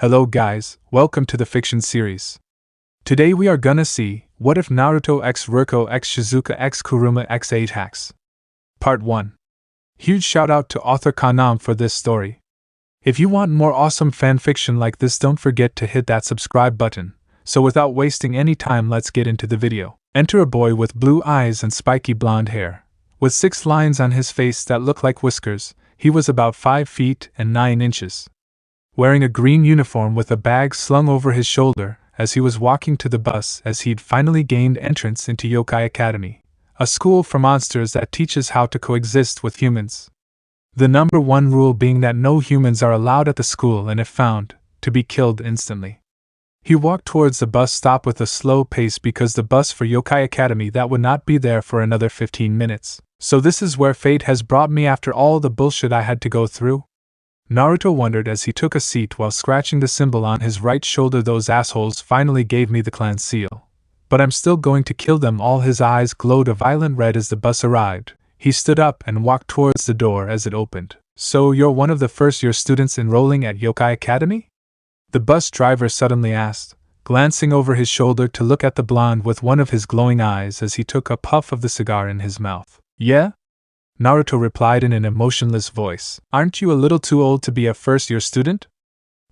Hello guys, welcome to the fiction series. Today we are gonna see, what if Naruto x RirkoXShizukaxKurumuxAgehax. Part 1. Huge shout out to author Kanam for this story. If you want more awesome fanfiction like this, don't forget to hit that subscribe button. So without wasting any time, let's get into the video. Enter a boy with blue eyes and spiky blonde hair. With 6 lines on his face that look like whiskers, he was about 5 feet and 9 inches. Wearing a green uniform with a bag slung over his shoulder as he was walking to the bus as he'd finally gained entrance into Yokai Academy, a school for monsters that teaches how to coexist with humans. The number one rule being that no humans are allowed at the school and if found, to be killed instantly. He walked towards the bus stop with a slow pace because the bus for Yokai Academy that would not be there for another 15 minutes. So this is where fate has brought me after all the bullshit I had to go through? Naruto wondered as he took a seat while scratching the symbol on his right shoulder. Those assholes finally gave me the clan seal. But I'm still going to kill them all. His eyes glowed a violent red as the bus arrived. He stood up and walked towards the door as it opened. So you're one of the first-year students enrolling at Yokai Academy? The bus driver suddenly asked, glancing over his shoulder to look at the blonde with one of his glowing eyes as he took a puff of the cigar in his mouth. Yeah? Naruto replied in an emotionless voice. Aren't you a little too old to be a first-year student?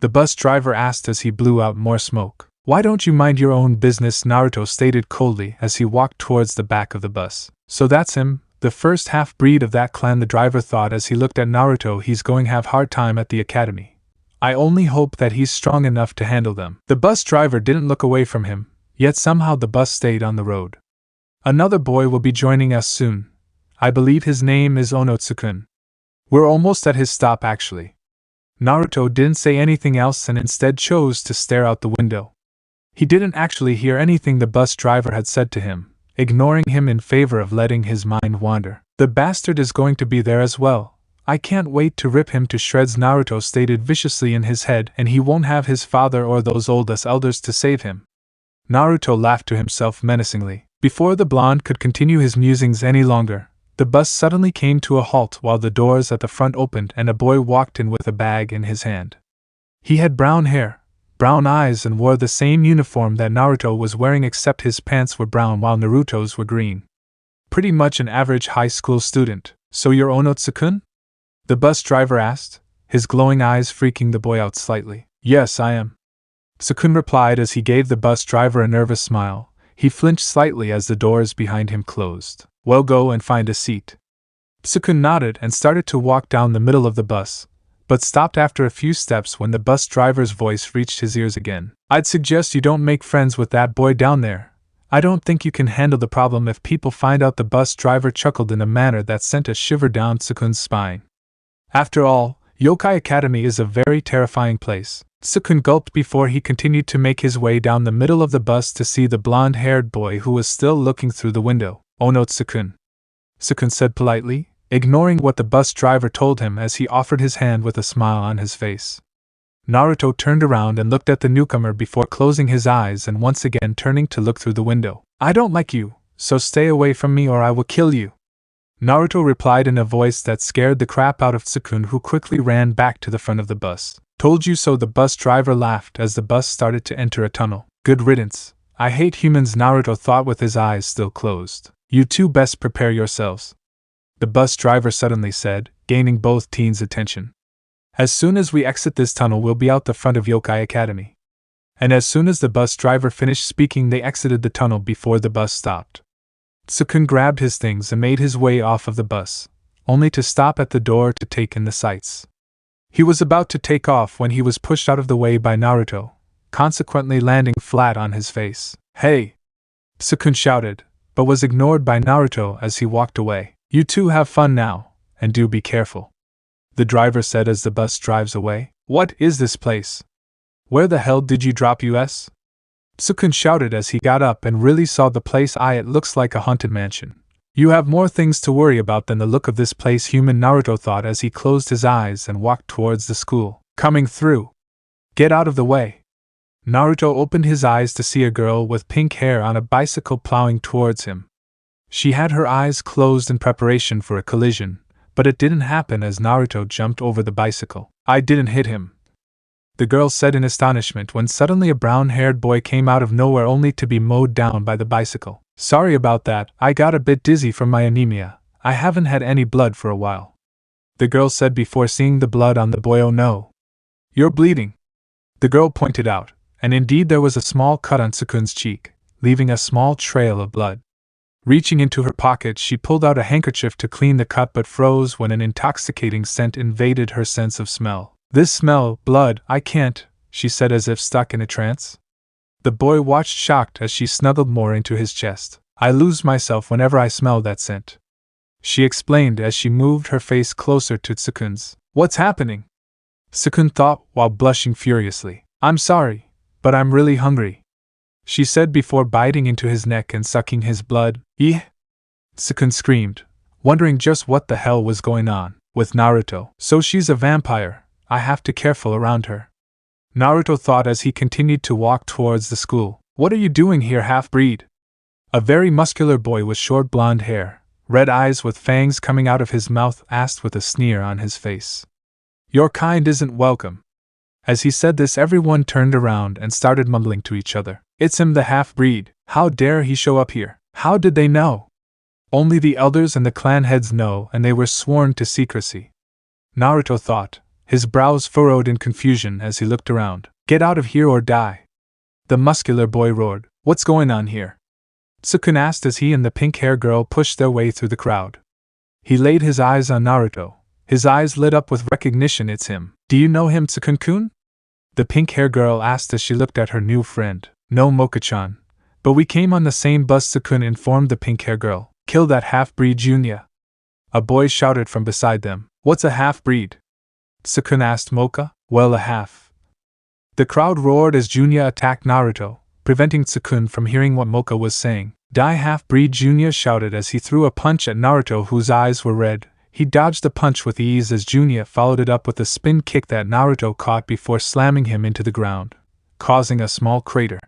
The bus driver asked as he blew out more smoke. Why don't you mind your own business? Naruto stated coldly as he walked towards the back of the bus. So that's him, the first half-breed of that clan, the driver thought as he looked at Naruto. He's going to have a hard time at the academy. I only hope that he's strong enough to handle them. The bus driver didn't look away from him, yet somehow the bus stayed on the road. Another boy will be joining us soon. I believe his name is Onotsu-kun. We're almost at his stop actually. Naruto didn't say anything else and instead chose to stare out the window. He didn't actually hear anything the bus driver had said to him, ignoring him in favor of letting his mind wander. The bastard is going to be there as well. I can't wait to rip him to shreds, Naruto stated viciously in his head, and he won't have his father or those old-ass elders to save him. Naruto laughed to himself menacingly. Before the blonde could continue his musings any longer, the bus suddenly came to a halt while the doors at the front opened and a boy walked in with a bag in his hand. He had brown hair, brown eyes, and wore the same uniform that Naruto was wearing, except his pants were brown while Naruto's were green. Pretty much an average high school student. So you're Onotsu-kun? The bus driver asked, his glowing eyes freaking the boy out slightly. Yes, I am. Sukun replied as he gave the bus driver a nervous smile. He flinched slightly as the doors behind him closed. Well, go and find a seat. Sukun nodded and started to walk down the middle of the bus, but stopped after a few steps when the bus driver's voice reached his ears again. I'd suggest you don't make friends with that boy down there. I don't think you can handle the problem if people find out. The bus driver chuckled in a manner that sent a shiver down Sukun's spine. After all, Yokai Academy is a very terrifying place. Sukun gulped before he continued to make his way down the middle of the bus to see the blonde-haired boy who was still looking through the window. Onotsu-kun, Sukun said politely, ignoring what the bus driver told him as he offered his hand with a smile on his face. Naruto turned around and looked at the newcomer before closing his eyes and once again turning to look through the window. I don't like you, so stay away from me or I will kill you. Naruto replied in a voice that scared the crap out of Sukun, who quickly ran back to the front of the bus. Told you so, the bus driver laughed as the bus started to enter a tunnel. Good riddance. I hate humans, Naruto thought with his eyes still closed. You two best prepare yourselves, the bus driver suddenly said, gaining both teens' attention. As soon as we exit this tunnel, we'll be out the front of Yokai Academy. And as soon as the bus driver finished speaking, they exited the tunnel before the bus stopped. Sukun grabbed his things and made his way off of the bus, only to stop at the door to take in the sights. He was about to take off when he was pushed out of the way by Naruto, consequently landing flat on his face. Hey! Sukun shouted, but was ignored by Naruto as he walked away. You two have fun now, and do be careful, the driver said as the bus drives away. What is this place? Where the hell did you drop us? Sukun shouted as he got up and really saw the place. It looks like a haunted mansion. You have more things to worry about than the look of this place, human, Naruto thought as he closed his eyes and walked towards the school. Coming through. Get out of the way. Naruto opened his eyes to see a girl with pink hair on a bicycle plowing towards him. She had her eyes closed in preparation for a collision, but it didn't happen as Naruto jumped over the bicycle. I didn't hit him. the girl said in astonishment when suddenly a brown-haired boy came out of nowhere only to be mowed down by the bicycle. Sorry about that, I got a bit dizzy from my anemia. I haven't had any blood for a while, the girl said before seeing the blood on the boy. Oh no. You're bleeding, the girl pointed out, and indeed there was a small cut on Sukun's cheek, leaving a small trail of blood. Reaching into her pocket, she pulled out a handkerchief to clean the cut but froze when an intoxicating scent invaded her sense of smell. This smell, blood, I can't, she said as if stuck in a trance. The boy watched shocked as she snuggled more into his chest. I lose myself whenever I smell that scent, she explained as she moved her face closer to Sukun's. What's happening? Sukun thought while blushing furiously. I'm sorry, but I'm really hungry, she said before biting into his neck and sucking his blood. Eeh! Sukun screamed, wondering just what the hell was going on with Naruto. So she's a vampire, I have to careful around her, Naruto thought as he continued to walk towards the school. What are you doing here, half-breed? A very muscular boy with short blonde hair, red eyes with fangs coming out of his mouth asked with a sneer on his face. Your kind isn't welcome. As he said this, everyone turned around and started mumbling to each other. It's him, the half-breed. How dare he show up here? How did they know? Only the elders and the clan heads know, and they were sworn to secrecy, Naruto thought, his brows furrowed in confusion as he looked around. Get out of here or die, the muscular boy roared. What's going on here? Sukun asked as he and the pink-haired girl pushed their way through the crowd. He laid his eyes on Naruto. His eyes lit up with recognition. It's him. Do you know him, Sukun-kun? The pink-haired girl asked as she looked at her new friend. No, Moka-chan, but we came on the same bus, Sukun informed the pink-haired girl. Kill that half-breed, Junya, a boy shouted from beside them. What's a half-breed? Sukun asked Moka. Well, a half. The crowd roared as Junya attacked Naruto, preventing Sukun from hearing what Moka was saying. Die, half-breed, Junya shouted as he threw a punch at Naruto, whose eyes were red. He dodged the punch with ease as Junya followed it up with a spin kick that Naruto caught before slamming him into the ground, causing a small crater.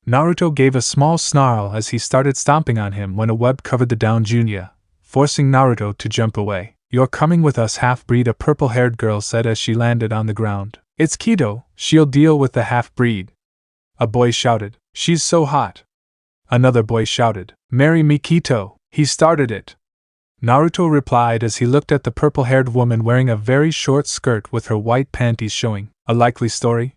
Naruto gave a small snarl as he started stomping on him when a web covered the downed Junya, forcing Naruto to jump away. You're coming with us, half-breed, a purple-haired girl said as she landed on the ground. It's Kido, she'll deal with the half-breed, a boy shouted. She's so hot, another boy shouted. Marry me, Kito, he started it, Naruto replied as he looked at the purple-haired woman wearing a very short skirt with her white panties showing. A likely story?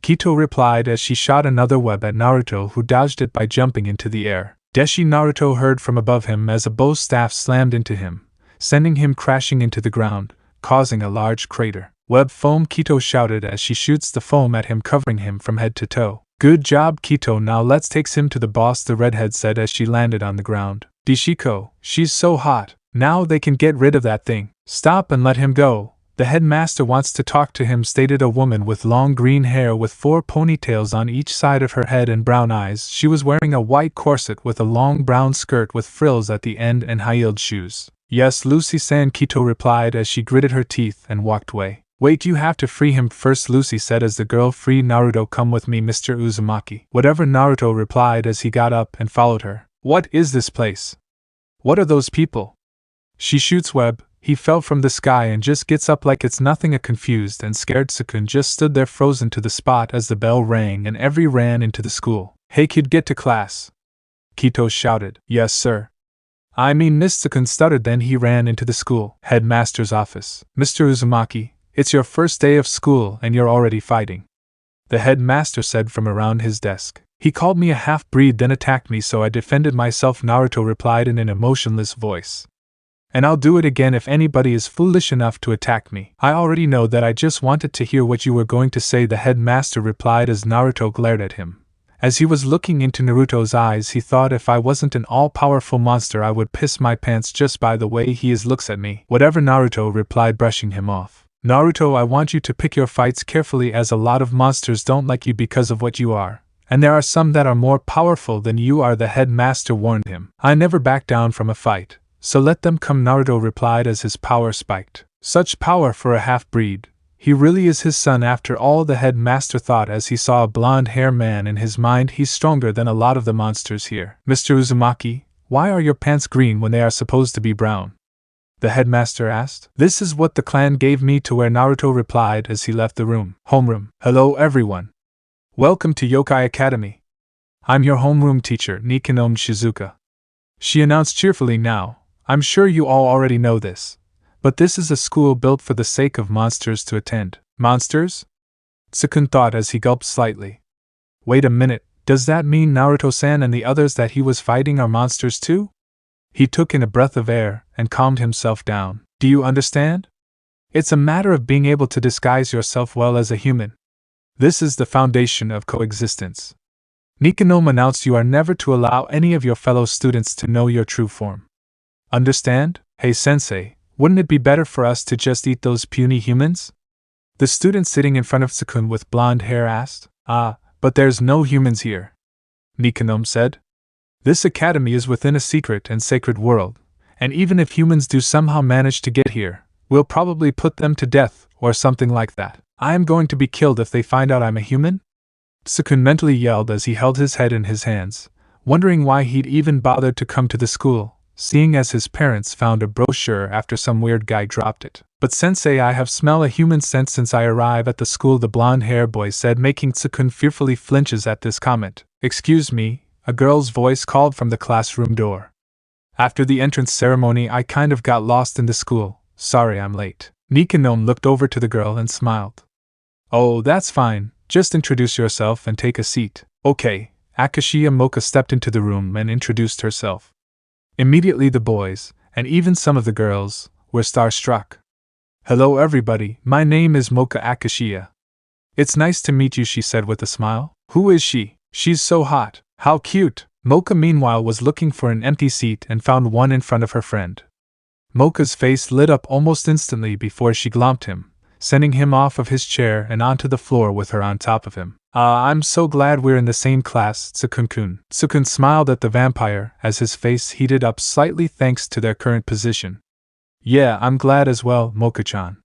Kito replied as she shot another web at Naruto, who dodged it by jumping into the air. Deshi, Naruto heard from above him as a bow staff slammed into him, sending him crashing into the ground, causing a large crater. Web foam, Kito shouted as she shoots the foam at him, covering him from head to toe. Good job, Kito, now let's take him to the boss, the redhead said as she landed on the ground. Dishiko, she's so hot, now they can get rid of that thing. Stop and let him go, the headmaster wants to talk to him, stated a woman with long green hair with 4 ponytails on each side of her head and brown eyes. She was wearing a white corset with a long brown skirt with frills at the end and high-heeled shoes. Yes, Lucy-san, Kito replied as she gritted her teeth and walked away. Wait, you have to free him first, Lucy said as the girl freed Naruto. Come with me, Mr. Uzumaki. Whatever, Naruto replied as he got up and followed her. What is this place? What are those people? She shoots web. He fell from the sky and just gets up like it's nothing. A confused and scared Sukun just stood there frozen to the spot as the bell rang and everyone ran into the school. Hey kid, get to class, Kito shouted. Yes sir. I mean, Miss Sukun stuttered. Then he ran into the school headmaster's office. Mr. Uzumaki, it's your first day of school and you're already fighting, the headmaster said from around his desk. He called me a half-breed then attacked me, so I defended myself, Naruto replied in an emotionless voice. And I'll do it again if anybody is foolish enough to attack me. I already know that. I just wanted to hear what you were going to say, the headmaster replied as Naruto glared at him. As he was looking into Naruto's eyes, he thought, if I wasn't an all-powerful monster I would piss my pants just by the way he looks at me. Whatever, Naruto replied, brushing him off. Naruto, I want you to pick your fights carefully, as a lot of monsters don't like you because of what you are. And there are some that are more powerful than you are, the headmaster warned him. I never back down from a fight, so let them come, Naruto replied as his power spiked. Such power for a half-breed. He really is his son after all, the headmaster thought as he saw a blonde-haired man. In his mind, he's stronger than a lot of the monsters here. Mr. Uzumaki, why are your pants green when they are supposed to be brown? the headmaster asked. This is what the clan gave me to wear, Naruto replied as he left the room. Homeroom. Hello everyone. Welcome to Yokai Academy. I'm your homeroom teacher, Nikanome Shizuka. She announced cheerfully. Now, I'm sure you all already know this, but this is a school built for the sake of monsters to attend. Monsters? Sukun thought as he gulped slightly. Wait a minute, does that mean Naruto-san and the others that he was fighting are monsters too? He took in a breath of air and calmed himself down. Do you understand? It's a matter of being able to disguise yourself well as a human. This is the foundation of coexistence. Nikanome announced you are never to allow any of your fellow students to know your true form. Understand? Hey sensei, wouldn't it be better for us to just eat those puny humans? The student sitting in front of Sukun with blonde hair asked. But there's no humans here, Nikanome said. This academy is within a secret and sacred world, and even if humans do somehow manage to get here, we'll probably put them to death or something like that. I am going to be killed if they find out I'm a human? Sukun mentally yelled as he held his head in his hands, wondering why he'd even bothered to come to the school, seeing as his parents found a brochure after some weird guy dropped it. But sensei, I have smelled a human scent since I arrived at the school, the blonde-hair boy said, making Sukun fearfully flinches at this comment. Excuse me, a girl's voice called from the classroom door. After the entrance ceremony I kind of got lost in the school, sorry I'm late. Nikanome looked over to the girl and smiled. Oh, that's fine, just introduce yourself and take a seat. Okay. Akashiya Moka stepped into the room and introduced herself. Immediately the boys, and even some of the girls, were starstruck. Hello everybody, my name is Moka Akashiya. It's nice to meet you, she said with a smile. Who is she? She's so hot. How cute! Moka meanwhile was looking for an empty seat and found one in front of her friend. Moka's face lit up almost instantly before she glomped him, sending him off of his chair and onto the floor with her on top of him. I'm so glad we're in the same class, Sukun-kun. Sukun smiled at the vampire as his face heated up slightly thanks to their current position. Yeah, I'm glad as well, Moka-chan,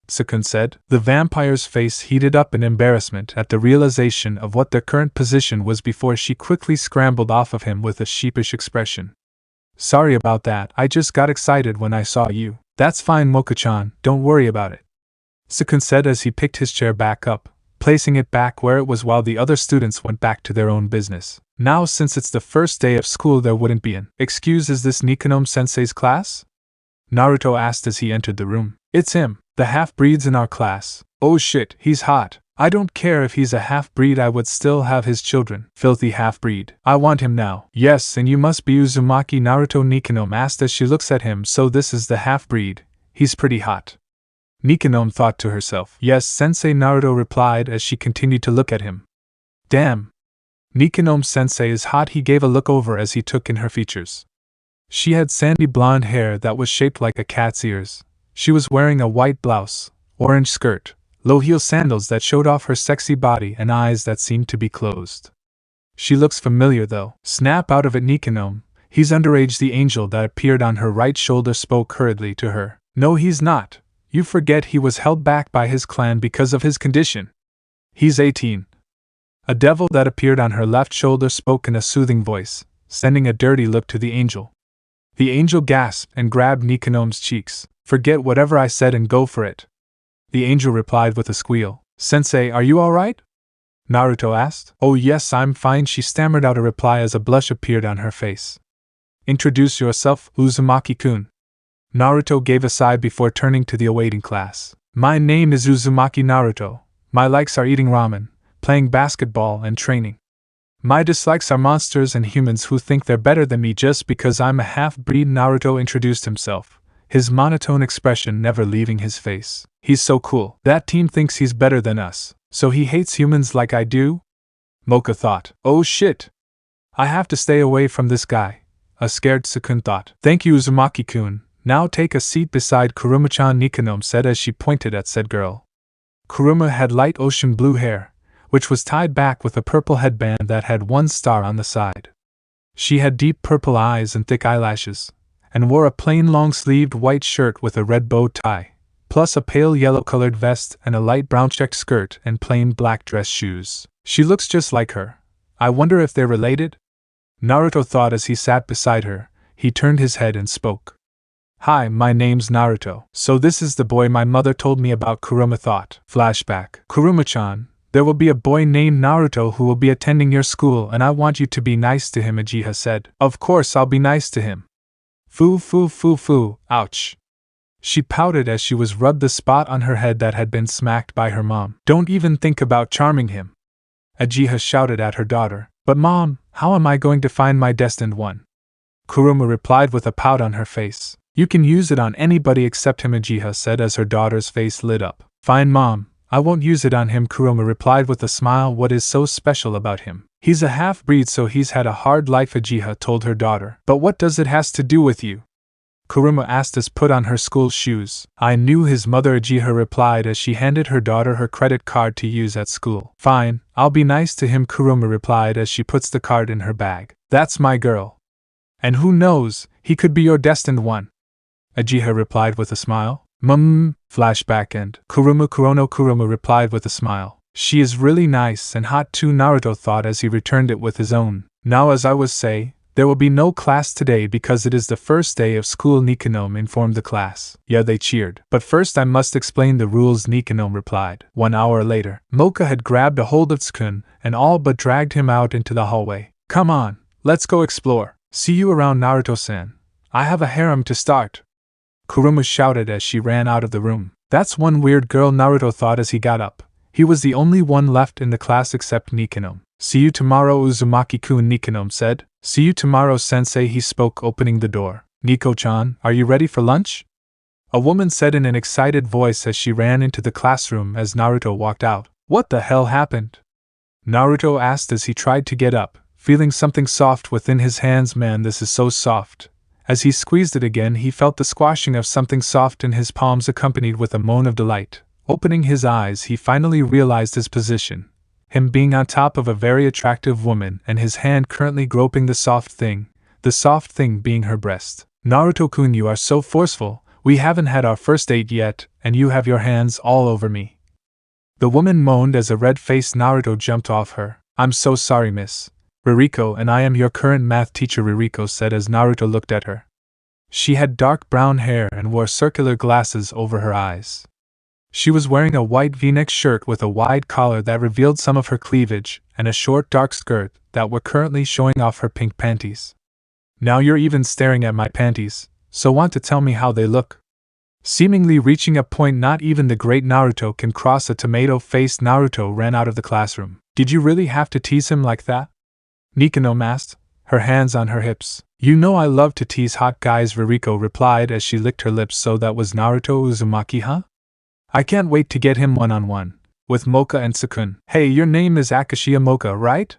Sukun said. The vampire's face heated up in embarrassment at the realization of what their current position was before she quickly scrambled off of him with a sheepish expression. Sorry about that, I just got excited when I saw you. That's fine, Moka-chan, don't worry about it, Sukun said as he picked his chair back up, placing it back where it was while the other students went back to their own business. Now since it's the first day of school there wouldn't be an excuse. Is this Nikanome-sensei's class? Naruto asked as he entered the room. It's him, the half-breeds in our class. Oh shit, he's hot. I don't care if he's a half-breed, I would still have his children. Filthy half-breed. I want him now. Yes, and you must be Uzumaki, Naruto Nikanome asked as she looks at him. So this is the half-breed. He's pretty hot. Nikanome thought to herself. Yes, Sensei, Naruto replied as she continued to look at him. Damn. Nikanome-sensei is hot. He gave a look over as he took in her features. She had sandy blonde hair that was shaped like a cat's ears. She was wearing a white blouse, orange skirt, low-heel sandals that showed off her sexy body and eyes that seemed to be closed. She looks familiar though. Snap out of it, Nikanome. He's underage. The angel that appeared on her right shoulder spoke hurriedly to her. No, he's not. You forget he was held back by his clan because of his condition. He's 18. A devil that appeared on her left shoulder spoke in a soothing voice, sending a dirty look to the angel. The angel gasped and grabbed Nikanome's cheeks. Forget whatever I said and go for it. The angel replied with a squeal. Sensei, are you alright? Naruto asked. Oh yes, I'm fine, she stammered out a reply as a blush appeared on her face. Introduce yourself, Uzumaki-kun. Naruto gave a sigh before turning to the awaiting class. My name is Uzumaki Naruto. My likes are eating ramen, playing basketball, and training. My dislikes are monsters and humans who think they're better than me just because I'm a half-breed. Naruto introduced himself, his monotone expression never leaving his face. He's so cool. That team thinks he's better than us, so he hates humans like I do? Moka thought. Oh shit. I have to stay away from this guy, a scared Sukun thought. Thank you, Uzumaki-kun. Now take a seat beside Kurumu-chan, Nikanome said as she pointed at said girl. Kurumu had light ocean blue hair, which was tied back with a purple headband that had one star on the side. She had deep purple eyes and thick eyelashes, and wore a plain long-sleeved white shirt with a red bow tie, plus a pale yellow-colored vest and a light brown checked skirt and plain black dress shoes. She looks just like her. I wonder if they're related? Naruto thought as he sat beside her. He turned his head and spoke. Hi, my name's Naruto. So this is the boy my mother told me about, Kurumu thought. Flashback. Kurumu-chan, there will be a boy named Naruto who will be attending your school and I want you to be nice to him, Ageha said. Of course I'll be nice to him. Foo, ouch. She pouted as she was rubbed the spot on her head that had been smacked by her mom. Don't even think about charming him. Ageha shouted at her daughter. But mom, how am I going to find my destined one? Kurumu replied with a pout on her face. You can use it on anybody except him, Ageha said as her daughter's face lit up. Fine mom, I won't use it on him, Kurumu replied with a smile. What is so special about him? He's a half-breed, so he's had a hard life, Ageha told her daughter. But what does it has to do with you? Kurumu asked as put on her school shoes. I knew his mother, Ageha replied as she handed her daughter her credit card to use at school. Fine, I'll be nice to him, Kurumu replied as she puts the card in her bag. That's my girl. And who knows, he could be your destined one. Ageha replied with a smile. Flashback and Kurumu replied with a smile. She is really nice and hot too, Naruto thought as he returned it with his own. Now as I was say, there will be no class today because it is the first day of school, Nikanome informed the class. Yeah, they cheered. But first I must explain the rules, Nikanome replied. 1 hour later, Mocha had grabbed a hold of Sukun and all but dragged him out into the hallway. Come on, let's go explore. See you around, Naruto-san. I have a harem to start. Kurumu shouted as she ran out of the room. That's one weird girl, Naruto thought as he got up. He was the only one left in the class except Nikanome. See you tomorrow, Uzumaki-kun, Nikanome said. See you tomorrow, sensei, he spoke, opening the door. Nico-chan, are you ready for lunch? A woman said in an excited voice as she ran into the classroom as Naruto walked out. What the hell happened? Naruto asked as he tried to get up, feeling something soft within his hands. Man, this is so soft. As he squeezed it again, he felt the squashing of something soft in his palms accompanied with a moan of delight. Opening his eyes, he finally realized his position. Him being on top of a very attractive woman and his hand currently groping the soft thing being her breast. Naruto-kun, you are so forceful, we haven't had our first date yet, and you have your hands all over me. The woman moaned as a red-faced Naruto jumped off her. I'm so sorry, miss. Rirko, and I am your current math teacher, Rirko said as Naruto looked at her. She had dark brown hair and wore circular glasses over her eyes. She was wearing a white V-neck shirt with a wide collar that revealed some of her cleavage, and a short dark skirt that were currently showing off her pink panties. Now you're even staring at my panties, so want to tell me how they look? Seemingly reaching a point not even the great Naruto can cross, a tomato-faced Naruto ran out of the classroom. Did you really have to tease him like that? Nikanome asked, her hands on her hips. You know I love to tease hot guys, Rirko replied as she licked her lips. So that was Naruto Uzumaki, huh? I can't wait to get him one-on-one, with Mocha and Sukun. Hey, your name is Akashia Mocha, right?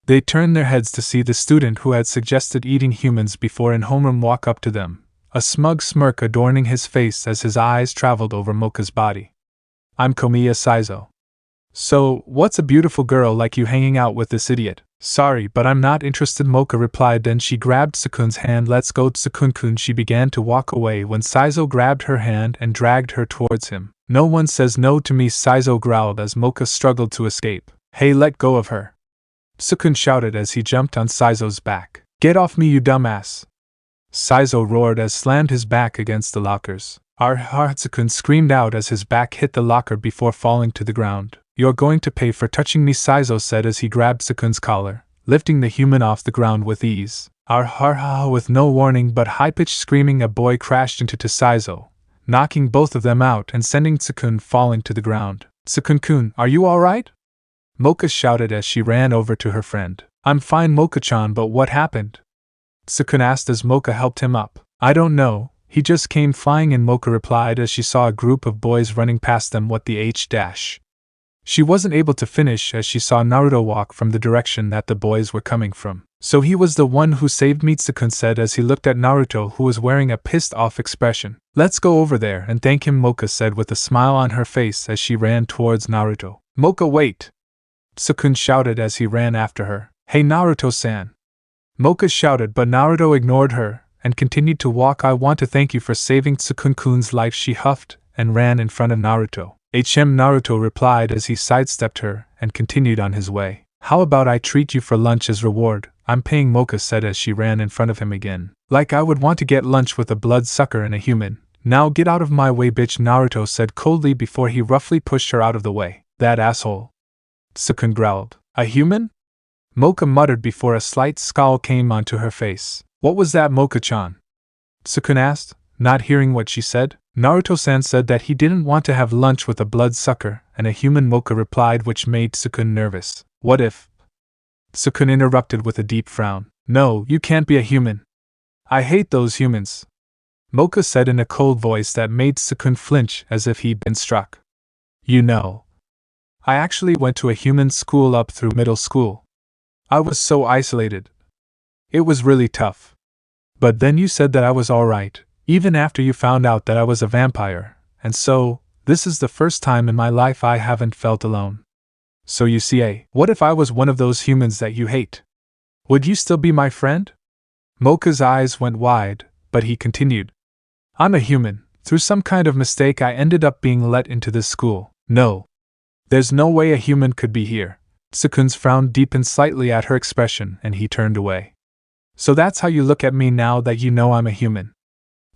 They turned their heads to see the student who had suggested eating humans before in homeroom walk up to them, a smug smirk adorning his face as his eyes traveled over Mocha's body. I'm Komiya Saizo. So, what's a beautiful girl like you hanging out with this idiot? Sorry, but I'm not interested, Mocha replied. Then she grabbed Sukun's hand. Let's go, Sukun-kun. She began to walk away when Saizo grabbed her hand and dragged her towards him. No one says no to me, Saizo growled as Mocha struggled to escape. Hey, let go of her. Sukun shouted as he jumped on Saizo's back. Get off me, you dumbass. Saizo roared as slammed his back against the lockers. Sukun screamed out as his back hit the locker before falling to the ground. You're going to pay for touching me, Saizo said as he grabbed Sukun's collar, lifting the human off the ground with ease. With no warning but high-pitched screaming, a boy crashed into Saizo, knocking both of them out and sending Sukun falling to the ground. Sukun-kun, are you alright? Mocha shouted as she ran over to her friend. I'm fine, Mocha-chan, but what happened? Sukun asked as Mocha helped him up. I don't know, he just came flying in, Mocha replied as she saw a group of boys running past them. What the H-? She wasn't able to finish as she saw Naruto walk from the direction that the boys were coming from. So he was the one who saved me, Sukun said as he looked at Naruto, who was wearing a pissed-off expression. Let's go over there and thank him, Mocha said with a smile on her face as she ran towards Naruto. Mocha, wait! Sukun shouted as he ran after her. Hey, Naruto-san! Mocha shouted, but Naruto ignored her and continued to walk. I want to thank you for saving Sukun-kun's life, she huffed and ran in front of Naruto. Naruto replied as he sidestepped her and continued on his way. How about I treat you for lunch as reward? I'm paying, Mocha said as she ran in front of him again. Like I would want to get lunch with a bloodsucker and a human. Now get out of my way, bitch, Naruto said coldly before he roughly pushed her out of the way. That asshole. Sukun growled. A human? Mocha muttered before a slight scowl came onto her face. What was that, Mocha-chan? Sukun asked, not hearing what she said. Naruto-san said that he didn't want to have lunch with a bloodsucker and a human, Mocha replied, which made Sukun nervous. What if? Sukun interrupted with a deep frown. No, you can't be a human. I hate those humans. Mocha said in a cold voice that made Sukun flinch as if he'd been struck. You know, I actually went to a human school up through middle school. I was so isolated. It was really tough. But then you said that I was alright, even after you found out that I was a vampire, and so, this is the first time in my life I haven't felt alone. So you see, what if I was one of those humans that you hate? Would you still be my friend? Mocha's eyes went wide, but he continued. I'm a human. Through some kind of mistake I ended up being let into this school. No. There's no way a human could be here. Sukun's frown deepened slightly at her expression and he turned away. So that's how you look at me now that you know I'm a human.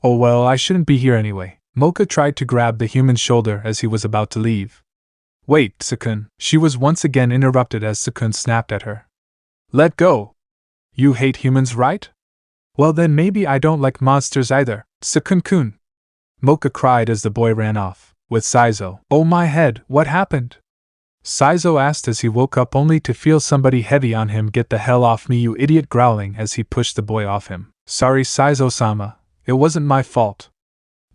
Oh well, I shouldn't be here anyway. Mocha tried to grab the human's shoulder as he was about to leave. Wait, Sukun. She was once again interrupted as Sukun snapped at her. Let go. You hate humans, right? Well then maybe I don't like monsters either, Sukun-kun. Mocha cried as the boy ran off, with Saizo. Oh my head, what happened? Saizo asked as he woke up only to feel somebody heavy on him. Get the hell off me, you idiot, growling as he pushed the boy off him. Sorry, Saizo-sama, it wasn't my fault.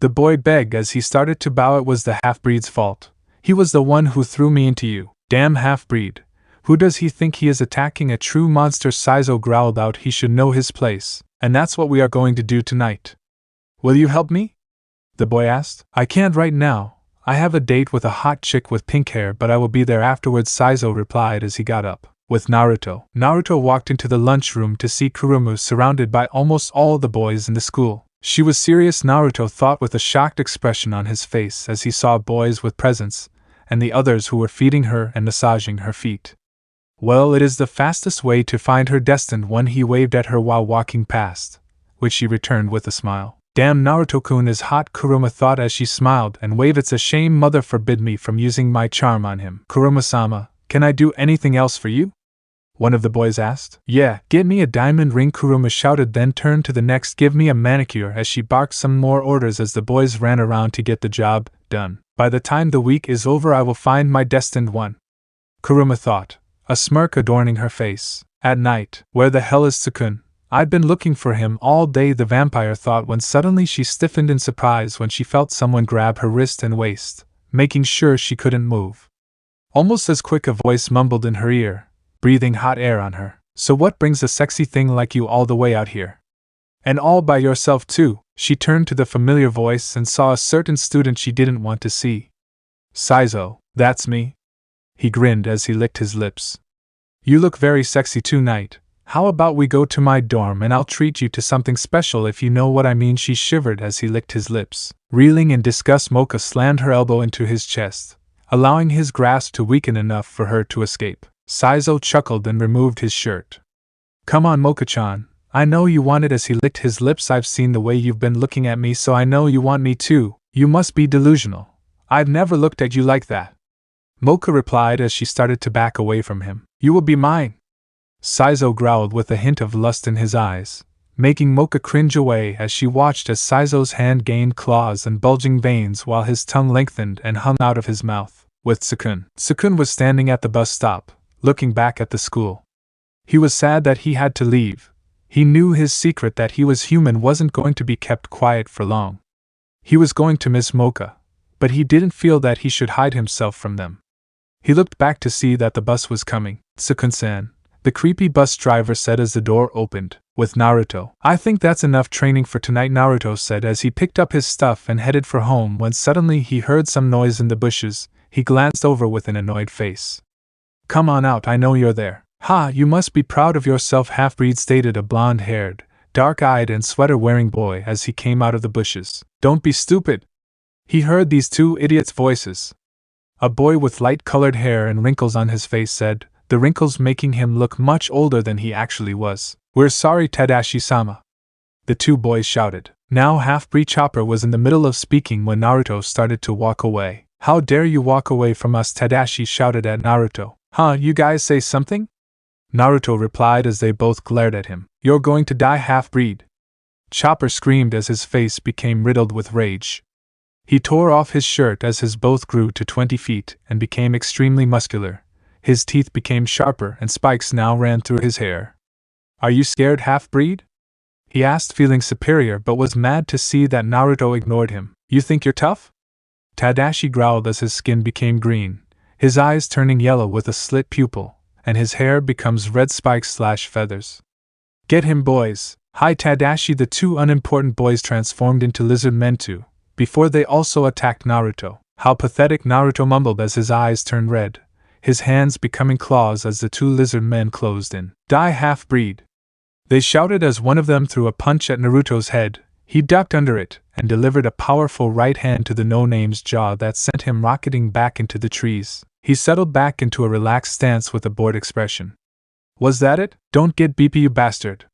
The boy begged as he started to bow. It was the half-breed's fault. He was the one who threw me into you. Damn half-breed. Who does he think he is attacking? A true monster, Saizo growled out. He should know his place, and that's what we are going to do tonight. Will you help me? The boy asked. I can't right now. I have a date with a hot chick with pink hair, but I will be there afterwards, Saizo replied as he got up. With Naruto. Naruto walked into the lunchroom to see Kurumu surrounded by almost all the boys in the school. She was serious, Naruto thought, with a shocked expression on his face as he saw boys with presents, and the others who were feeding her and massaging her feet. Well, it is the fastest way to find her destined one, he waved at her while walking past, which she returned with a smile. Damn, Naruto-kun is hot, Kurumu thought as she smiled and waved. It's a shame mother forbid me from using my charm on him. Kurumu-sama, can I do anything else for you? One of the boys asked. Yeah, get me a diamond ring, Kurumu shouted, then turned to the next. Give me a manicure, as she barked some more orders as the boys ran around to get the job done. By the time the week is over I will find my destined one, Kurumu thought, a smirk adorning her face. At night, where the hell is Sukun? I'd been looking for him all day, the vampire thought, when suddenly she stiffened in surprise when she felt someone grab her wrist and waist, making sure she couldn't move. Almost as quick a voice mumbled in her ear, breathing hot air on her. So what brings a sexy thing like you all the way out here? And all by yourself too? She turned to the familiar voice and saw a certain student she didn't want to see. Saizo, that's me. He grinned as he licked his lips. You look very sexy tonight. How about we go to my dorm and I'll treat you to something special, if you know what I mean, she shivered as he licked his lips. Reeling in disgust, Mocha slammed her elbow into his chest, allowing his grasp to weaken enough for her to escape. Saizo chuckled and removed his shirt. Come on, Mocha-chan, I know you want it, as he licked his lips. I've seen the way you've been looking at me, so I know you want me too. You must be delusional. I've never looked at you like that. Mocha replied as she started to back away from him. You will be mine. Saizo growled with a hint of lust in his eyes, making Mocha cringe away as she watched as Saizo's hand gained claws and bulging veins while his tongue lengthened and hung out of his mouth. With Sukun. Sukun was standing at the bus stop, looking back at the school. He was sad that he had to leave. He knew his secret that he was human wasn't going to be kept quiet for long. He was going to miss Mocha, but he didn't feel that he should hide himself from them. He looked back to see that the bus was coming. Sukun-san, the creepy bus driver said as the door opened. With Naruto. I think that's enough training for tonight, Naruto said as he picked up his stuff and headed for home, when suddenly he heard some noise in the bushes. He glanced over with an annoyed face. Come on out, I know you're there. Ha, you must be proud of yourself, half-breed, stated a blonde-haired, dark-eyed and sweater-wearing boy as he came out of the bushes. Don't be stupid. He heard these two idiots' voices. A boy with light-colored hair and wrinkles on his face said, the wrinkles making him look much older than he actually was. "We're sorry, Tadashi-sama," the two boys shouted. Now half-breed Chopper was in the middle of speaking when Naruto started to walk away. "How dare you walk away from us?" Tadashi shouted at Naruto. "Huh, you guys say something?" Naruto replied as they both glared at him. "You're going to die, half-breed!" Chopper screamed as his face became riddled with rage. He tore off his shirt as his both grew to 20 feet and became extremely muscular. His teeth became sharper and spikes now ran through his hair. "Are you scared, half-breed?" he asked, feeling superior but was mad to see that Naruto ignored him. "You think you're tough?" Tadashi growled as his skin became green, his eyes turning yellow with a slit pupil, and his hair becomes red spikes/feathers. "Get him, boys!" Hi, Tadashi! The two unimportant boys transformed into lizard men too, before they also attacked Naruto. How pathetic, Naruto mumbled as his eyes turned red, his hands becoming claws as the two lizard men closed in. "Die, half-breed!" they shouted as one of them threw a punch at Naruto's head. He ducked under it and delivered a powerful right hand to the no-name's jaw that sent him rocketing back into the trees. He settled back into a relaxed stance with a bored expression. "Was that it? Don't get beepy, you bastard!"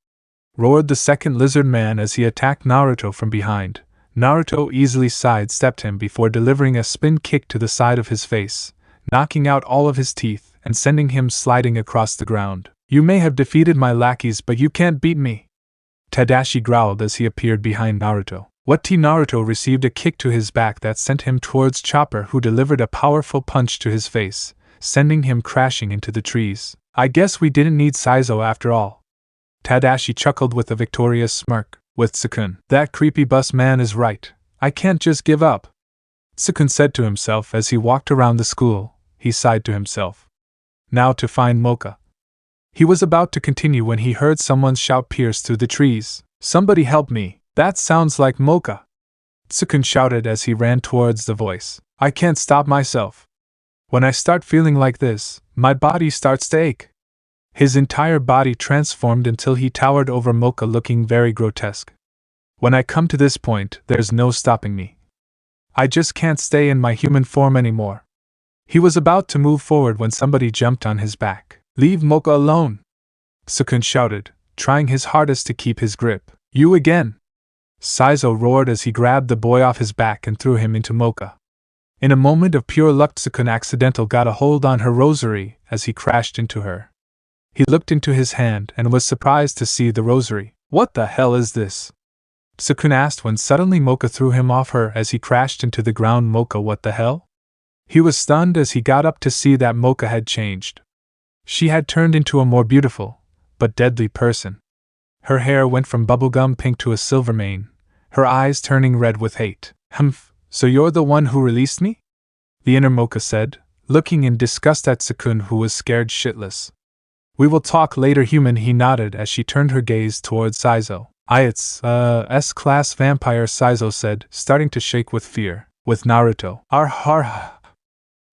roared the second lizard man as he attacked Naruto from behind. Naruto easily sidestepped him before delivering a spin kick to the side of his face, knocking out all of his teeth and sending him sliding across the ground. "You may have defeated my lackeys, but you can't beat me," Tadashi growled as he appeared behind Naruto. "What?" Naruto received a kick to his back that sent him towards Chopper, who delivered a powerful punch to his face, sending him crashing into the trees. "I guess we didn't need Saizo after all." Tadashi chuckled with a victorious smirk. "With Sukun, that creepy bus man is right. I can't just give up," Sukun said to himself as he walked around the school. He sighed to himself. "Now to find Mocha." He was about to continue when he heard someone's shout pierce through the trees. "Somebody help me! That sounds like Mocha!" Sukun shouted as he ran towards the voice. "I can't stop myself. When I start feeling like this, my body starts to ache." His entire body transformed until he towered over Mocha, looking very grotesque. "When I come to this point, there's no stopping me. I just can't stay in my human form anymore." He was about to move forward when somebody jumped on his back. "Leave Mocha alone!" Sukun shouted, trying his hardest to keep his grip. "You again!" Saizo roared as he grabbed the boy off his back and threw him into Mocha. In a moment of pure luck, Sukun accidentally got a hold on her rosary as he crashed into her. He looked into his hand and was surprised to see the rosary. "What the hell is this?" Sukun asked when suddenly Mocha threw him off her as he crashed into the ground. "Mocha, what the hell?" He was stunned as he got up to see that Mocha had changed. She had turned into a more beautiful, but deadly person. Her hair went from bubblegum pink to a silver mane, her eyes turning red with hate. "Humph, so you're the one who released me?" the inner Mocha said, looking in disgust at Sukun, who was scared shitless. "We will talk later, human," he nodded as she turned her gaze towards Saizo. It's S-class vampire," Saizo said, starting to shake with fear. "With Naruto." Har.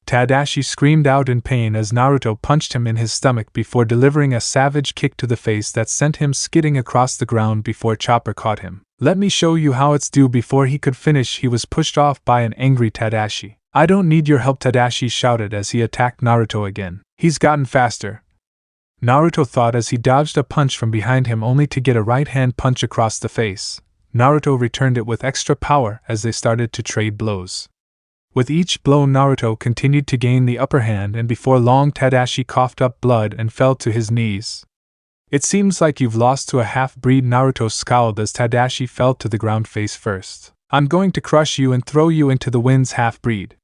Tadashi screamed out in pain as Naruto punched him in his stomach before delivering a savage kick to the face that sent him skidding across the ground before Chopper caught him. "Let me show you how it's due." Before he could finish, he was pushed off by an angry Tadashi. "I don't need your help," Tadashi shouted as he attacked Naruto again. "He's gotten faster," Naruto thought as he dodged a punch from behind him only to get a right-hand punch across the face. Naruto returned it with extra power as they started to trade blows. With each blow, Naruto continued to gain the upper hand, and before long Tadashi coughed up blood and fell to his knees. "It seems like you've lost to a half-breed," Naruto scowled as Tadashi fell to the ground face first. "I'm going to crush you and throw you into the winds, half-breed,"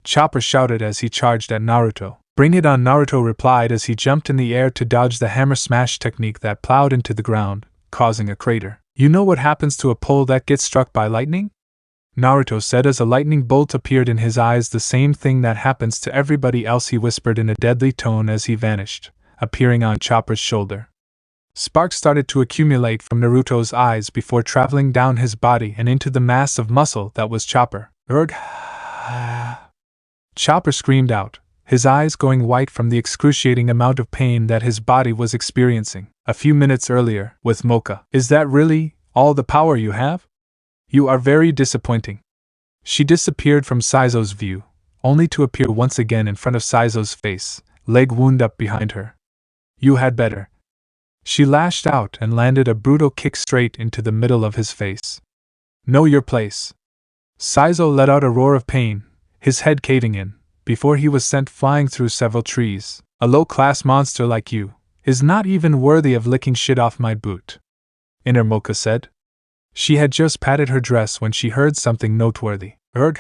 Chopper shouted as he charged at Naruto. "Bring it on," Naruto replied as he jumped in the air to dodge the hammer smash technique that plowed into the ground, causing a crater. "You know what happens to a pole that gets struck by lightning?" Naruto said as a lightning bolt appeared in his eyes. "The same thing that happens to everybody else," he whispered in a deadly tone as he vanished, appearing on Chopper's shoulder. Sparks started to accumulate from Naruto's eyes before traveling down his body and into the mass of muscle that was Chopper. "Urgh!" Chopper screamed out, his eyes going white from the excruciating amount of pain that his body was experiencing. "A few minutes earlier, with Mocha. Is that really all the power you have? You are very disappointing." She disappeared from Saizo's view, only to appear once again in front of Saizo's face, leg wound up behind her. You had better. She lashed out and landed a brutal kick straight into the middle of his face. Know your place. Saizo let out a roar of pain, his head caving in, before he was sent flying through several trees. A low-class monster like you is not even worthy of licking shit off my boot, Inner Mocha said. She had just patted her dress when she heard something noteworthy. Erg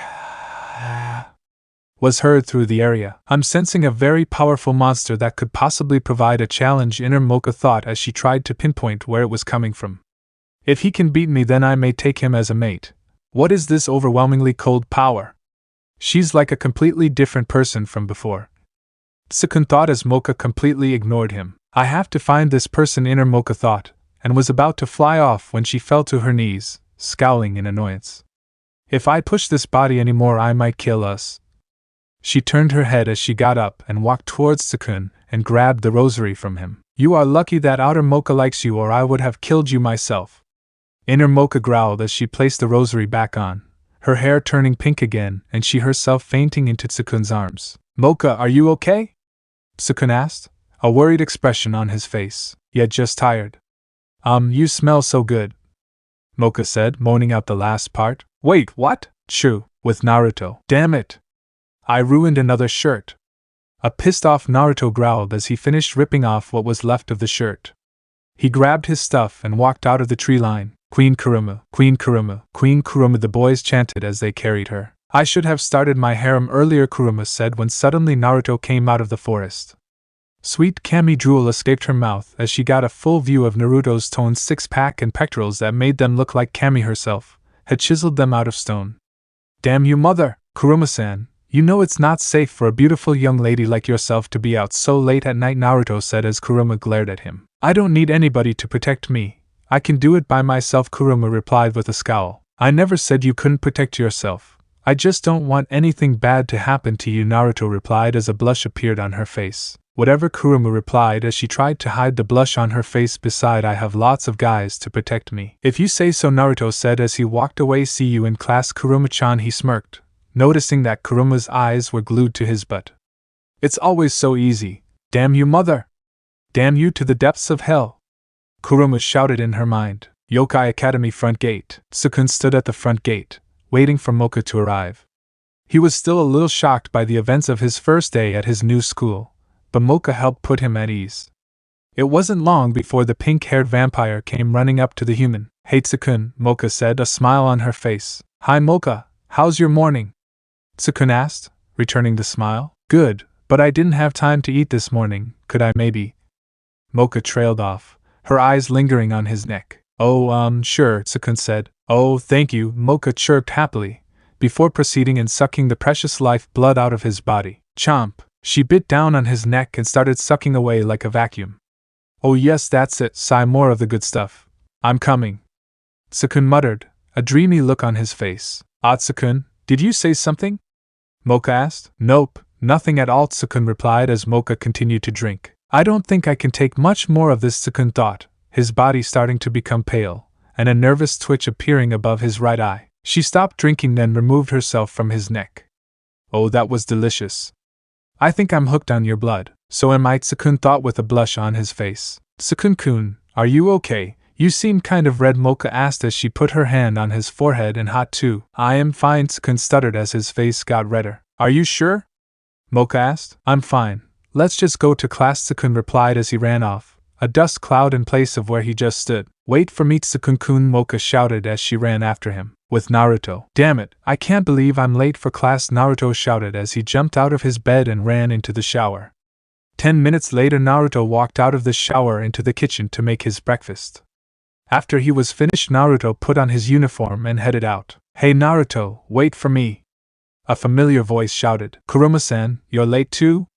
was heard through the area. I'm sensing a very powerful monster that could possibly provide a challenge, Inner Mocha thought as she tried to pinpoint where it was coming from. If he can beat me, then I may take him as a mate. What is this overwhelmingly cold power? She's like a completely different person from before. Tsukun thought as Mocha completely ignored him. I have to find this person, Inner Mocha thought, and was about to fly off when she fell to her knees, scowling in annoyance. If I push this body anymore, I might kill us. She turned her head as she got up and walked towards Tsukun and grabbed the rosary from him. You are lucky that Outer Mocha likes you, or I would have killed you myself. Inner Mocha growled as she placed the rosary back on, her hair turning pink again and she herself fainting into Tsukun's arms. Mocha, are you okay? Tsukun asked, a worried expression on his face, yet just tired. You smell so good, Mocha said, moaning out the last part. Wait, what? True, with Naruto. Damn it! I ruined another shirt. A pissed-off Naruto growled as he finished ripping off what was left of the shirt. He grabbed his stuff and walked out of the tree line. Queen Kurumu, Queen Kurumu, Queen Kurumu, the boys chanted as they carried her. I should have started my harem earlier, Kurumu said when suddenly Naruto came out of the forest. Sweet Kami drool escaped her mouth as she got a full view of Naruto's toned six-pack and pectorals that made them look like Kami herself had chiseled them out of stone. Damn you, mother! Kurumu-san, you know it's not safe for a beautiful young lady like yourself to be out so late at night, Naruto said as Kurumu glared at him. I don't need anybody to protect me. I can do it by myself, Kurumu replied with a scowl. I never said you couldn't protect yourself. I just don't want anything bad to happen to you, Naruto replied as a blush appeared on her face. Whatever, Kurumu replied as she tried to hide the blush on her face. Beside, I have lots of guys to protect me. If you say so, Naruto said as he walked away. See you in class, Kurumu-chan, he smirked, noticing that Kurumu's eyes were glued to his butt. It's always so easy. Damn you, mother! Damn you to the depths of hell! Kurumu shouted in her mind. Yokai Academy front gate. Tsukun stood at the front gate, waiting for Mocha to arrive. He was still a little shocked by the events of his first day at his new school, but Mocha helped put him at ease. It wasn't long before the pink-haired vampire came running up to the human. Hey Tsukun, Mocha said, a smile on her face. Hi Mocha, how's your morning? Tsukun asked, returning the smile. Good, but I didn't have time to eat this morning, could I maybe? Mocha trailed off, her eyes lingering on his neck. Oh, sure, Tsukun said. Oh, thank you, Mocha chirped happily, before proceeding and sucking the precious life blood out of his body. Chomp! She bit down on his neck and started sucking away like a vacuum. Oh yes, that's it, sigh, more of the good stuff. I'm coming. Tsukun muttered, a dreamy look on his face. Tsukun, did you say something? Mocha asked. Nope, nothing at all, Tsukun replied as Mocha continued to drink. I don't think I can take much more of this, Tsukun thought, his body starting to become pale, and a nervous twitch appearing above his right eye. She stopped drinking, then removed herself from his neck. Oh, that was delicious. I think I'm hooked on your blood. So am I, Tsukun thought with a blush on his face. Tsukun-kun, are you okay? You seem kind of red, Mocha asked as she put her hand on his forehead and hot too. I am fine, Tsukun stuttered as his face got redder. Are you sure? Mocha asked. I'm fine. Let's just go to class, Tsukun replied as he ran off, a dust cloud in place of where he just stood. Wait for me, Tsukun-kun, Mocha shouted as she ran after him. With Naruto. Damn it, I can't believe I'm late for class, Naruto shouted as he jumped out of his bed and ran into the shower. 10 minutes later, Naruto walked out of the shower into the kitchen to make his breakfast. After he was finished, Naruto put on his uniform and headed out. Hey Naruto, wait for me! A familiar voice shouted. Kurumu-san, you're late too?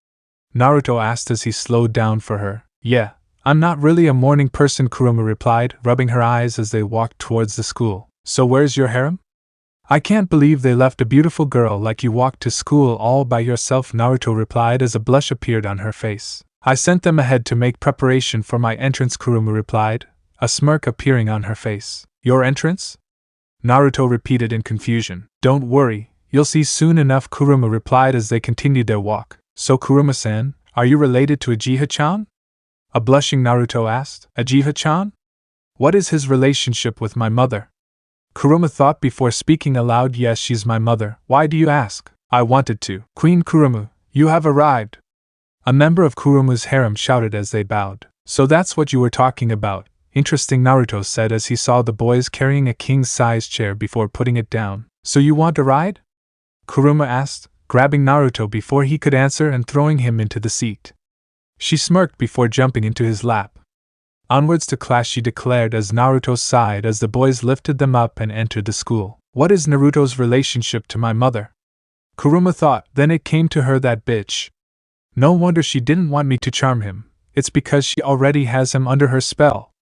Naruto asked as he slowed down for her. Yeah, I'm not really a morning person, Kurumu replied, rubbing her eyes as they walked towards the school. So where's your harem? I can't believe they left a beautiful girl like you walked to school all by yourself, Naruto replied as a blush appeared on her face. I sent them ahead to make preparation for my entrance, Kurumu replied, a smirk appearing on her face. Your entrance? Naruto repeated in confusion. Don't worry, you'll see soon enough, Kurumu replied as they continued their walk. So Kurumu-san, Are you related to Ageha-chan? A blushing Naruto asked. Ageha-chan? What is his relationship with my mother? Kurumu thought before speaking aloud. Yes, she's my mother. Why do you ask? I wanted to. Queen Kurumu, you have arrived. A member of Kurumu's harem shouted as they bowed. So that's what you were talking about. Interesting, Naruto said as he saw the boys carrying a king-size chair before putting it down. So you want a ride? Kurumu asked, grabbing Naruto before he could answer and throwing him into the seat. She smirked before jumping into his lap. Onwards to class, she declared as Naruto sighed as the boys lifted them up and entered the school. What is Naruto's relationship to my mother? Kurumu thought, then it came to her, that bitch. No wonder she didn't want me to charm him. It's because she already has him under her spell.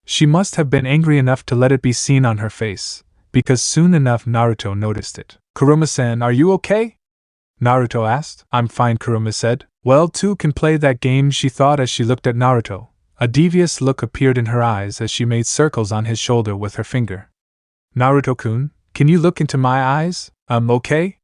She must have been angry enough to let it be seen on her face, because soon enough Naruto noticed it. Kuruma-san, are you okay? Naruto asked. I'm fine, Kurumu said. Well, two can play that game, she thought as she looked at Naruto. A devious look appeared in her eyes as she made circles on his shoulder with her finger. Naruto-kun, can you look into my eyes? Okay?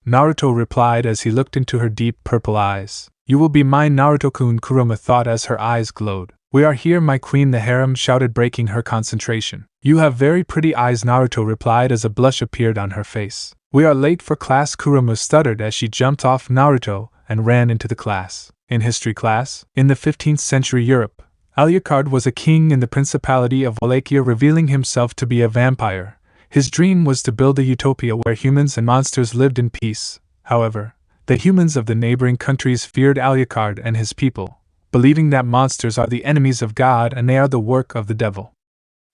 Naruto replied as he looked into her deep purple eyes. You will be mine, Naruto-kun, Kuruma thought as her eyes glowed. We are here, my queen, the harem shouted, breaking her concentration. You have very pretty eyes, Naruto replied as a blush appeared on her face. We are late for class, Kurumu stuttered as she jumped off Naruto and ran into the class. In history class, in the 15th century Europe, Alucard was a king in the Principality of Wallachia, revealing himself to be a vampire. His dream was to build a utopia where humans and monsters lived in peace. However, the humans of the neighboring countries feared Alucard and his people, believing that monsters are the enemies of God and they are the work of the devil.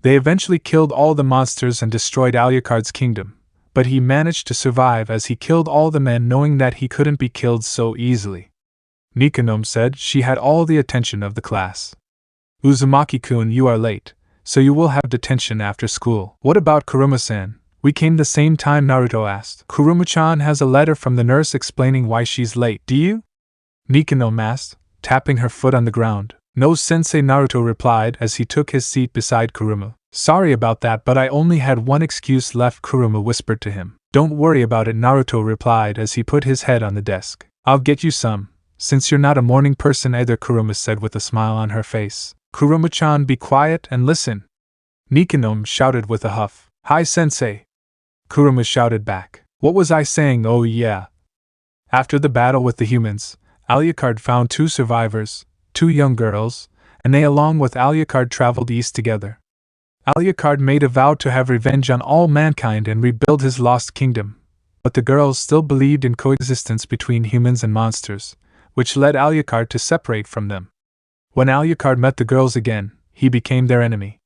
They eventually killed all the monsters and destroyed Alucard's kingdom, but he managed to survive as he killed all the men, knowing that he couldn't be killed so easily. Nikanome said. She had all the attention of the class. Uzumaki-kun, you are late, so you will have detention after school. What about Kuruma-san? We came the same time, Naruto asked. Kurumu-chan has a letter from the nurse explaining why she's late. Do you? Nikanome asked, tapping her foot on the ground. No, sensei, Naruto replied as he took his seat beside Kurumu. Sorry about that, but I only had one excuse left, Kurumu whispered to him. Don't worry about it, Naruto replied as he put his head on the desk. I'll get you some, since you're not a morning person either, Kurumu said with a smile on her face. Kurumu-chan, be quiet and listen. Nikanome shouted with a huff. Hi, sensei. Kurumu shouted back. What was I saying? Oh yeah. After the battle with the humans, Alucard found 2 survivors, 2 young girls, and they along with Alucard traveled east together. Alucard made a vow to have revenge on all mankind and rebuild his lost kingdom, but the girls still believed in coexistence between humans and monsters, which led Alucard to separate from them. When Alucard met the girls again, he became their enemy.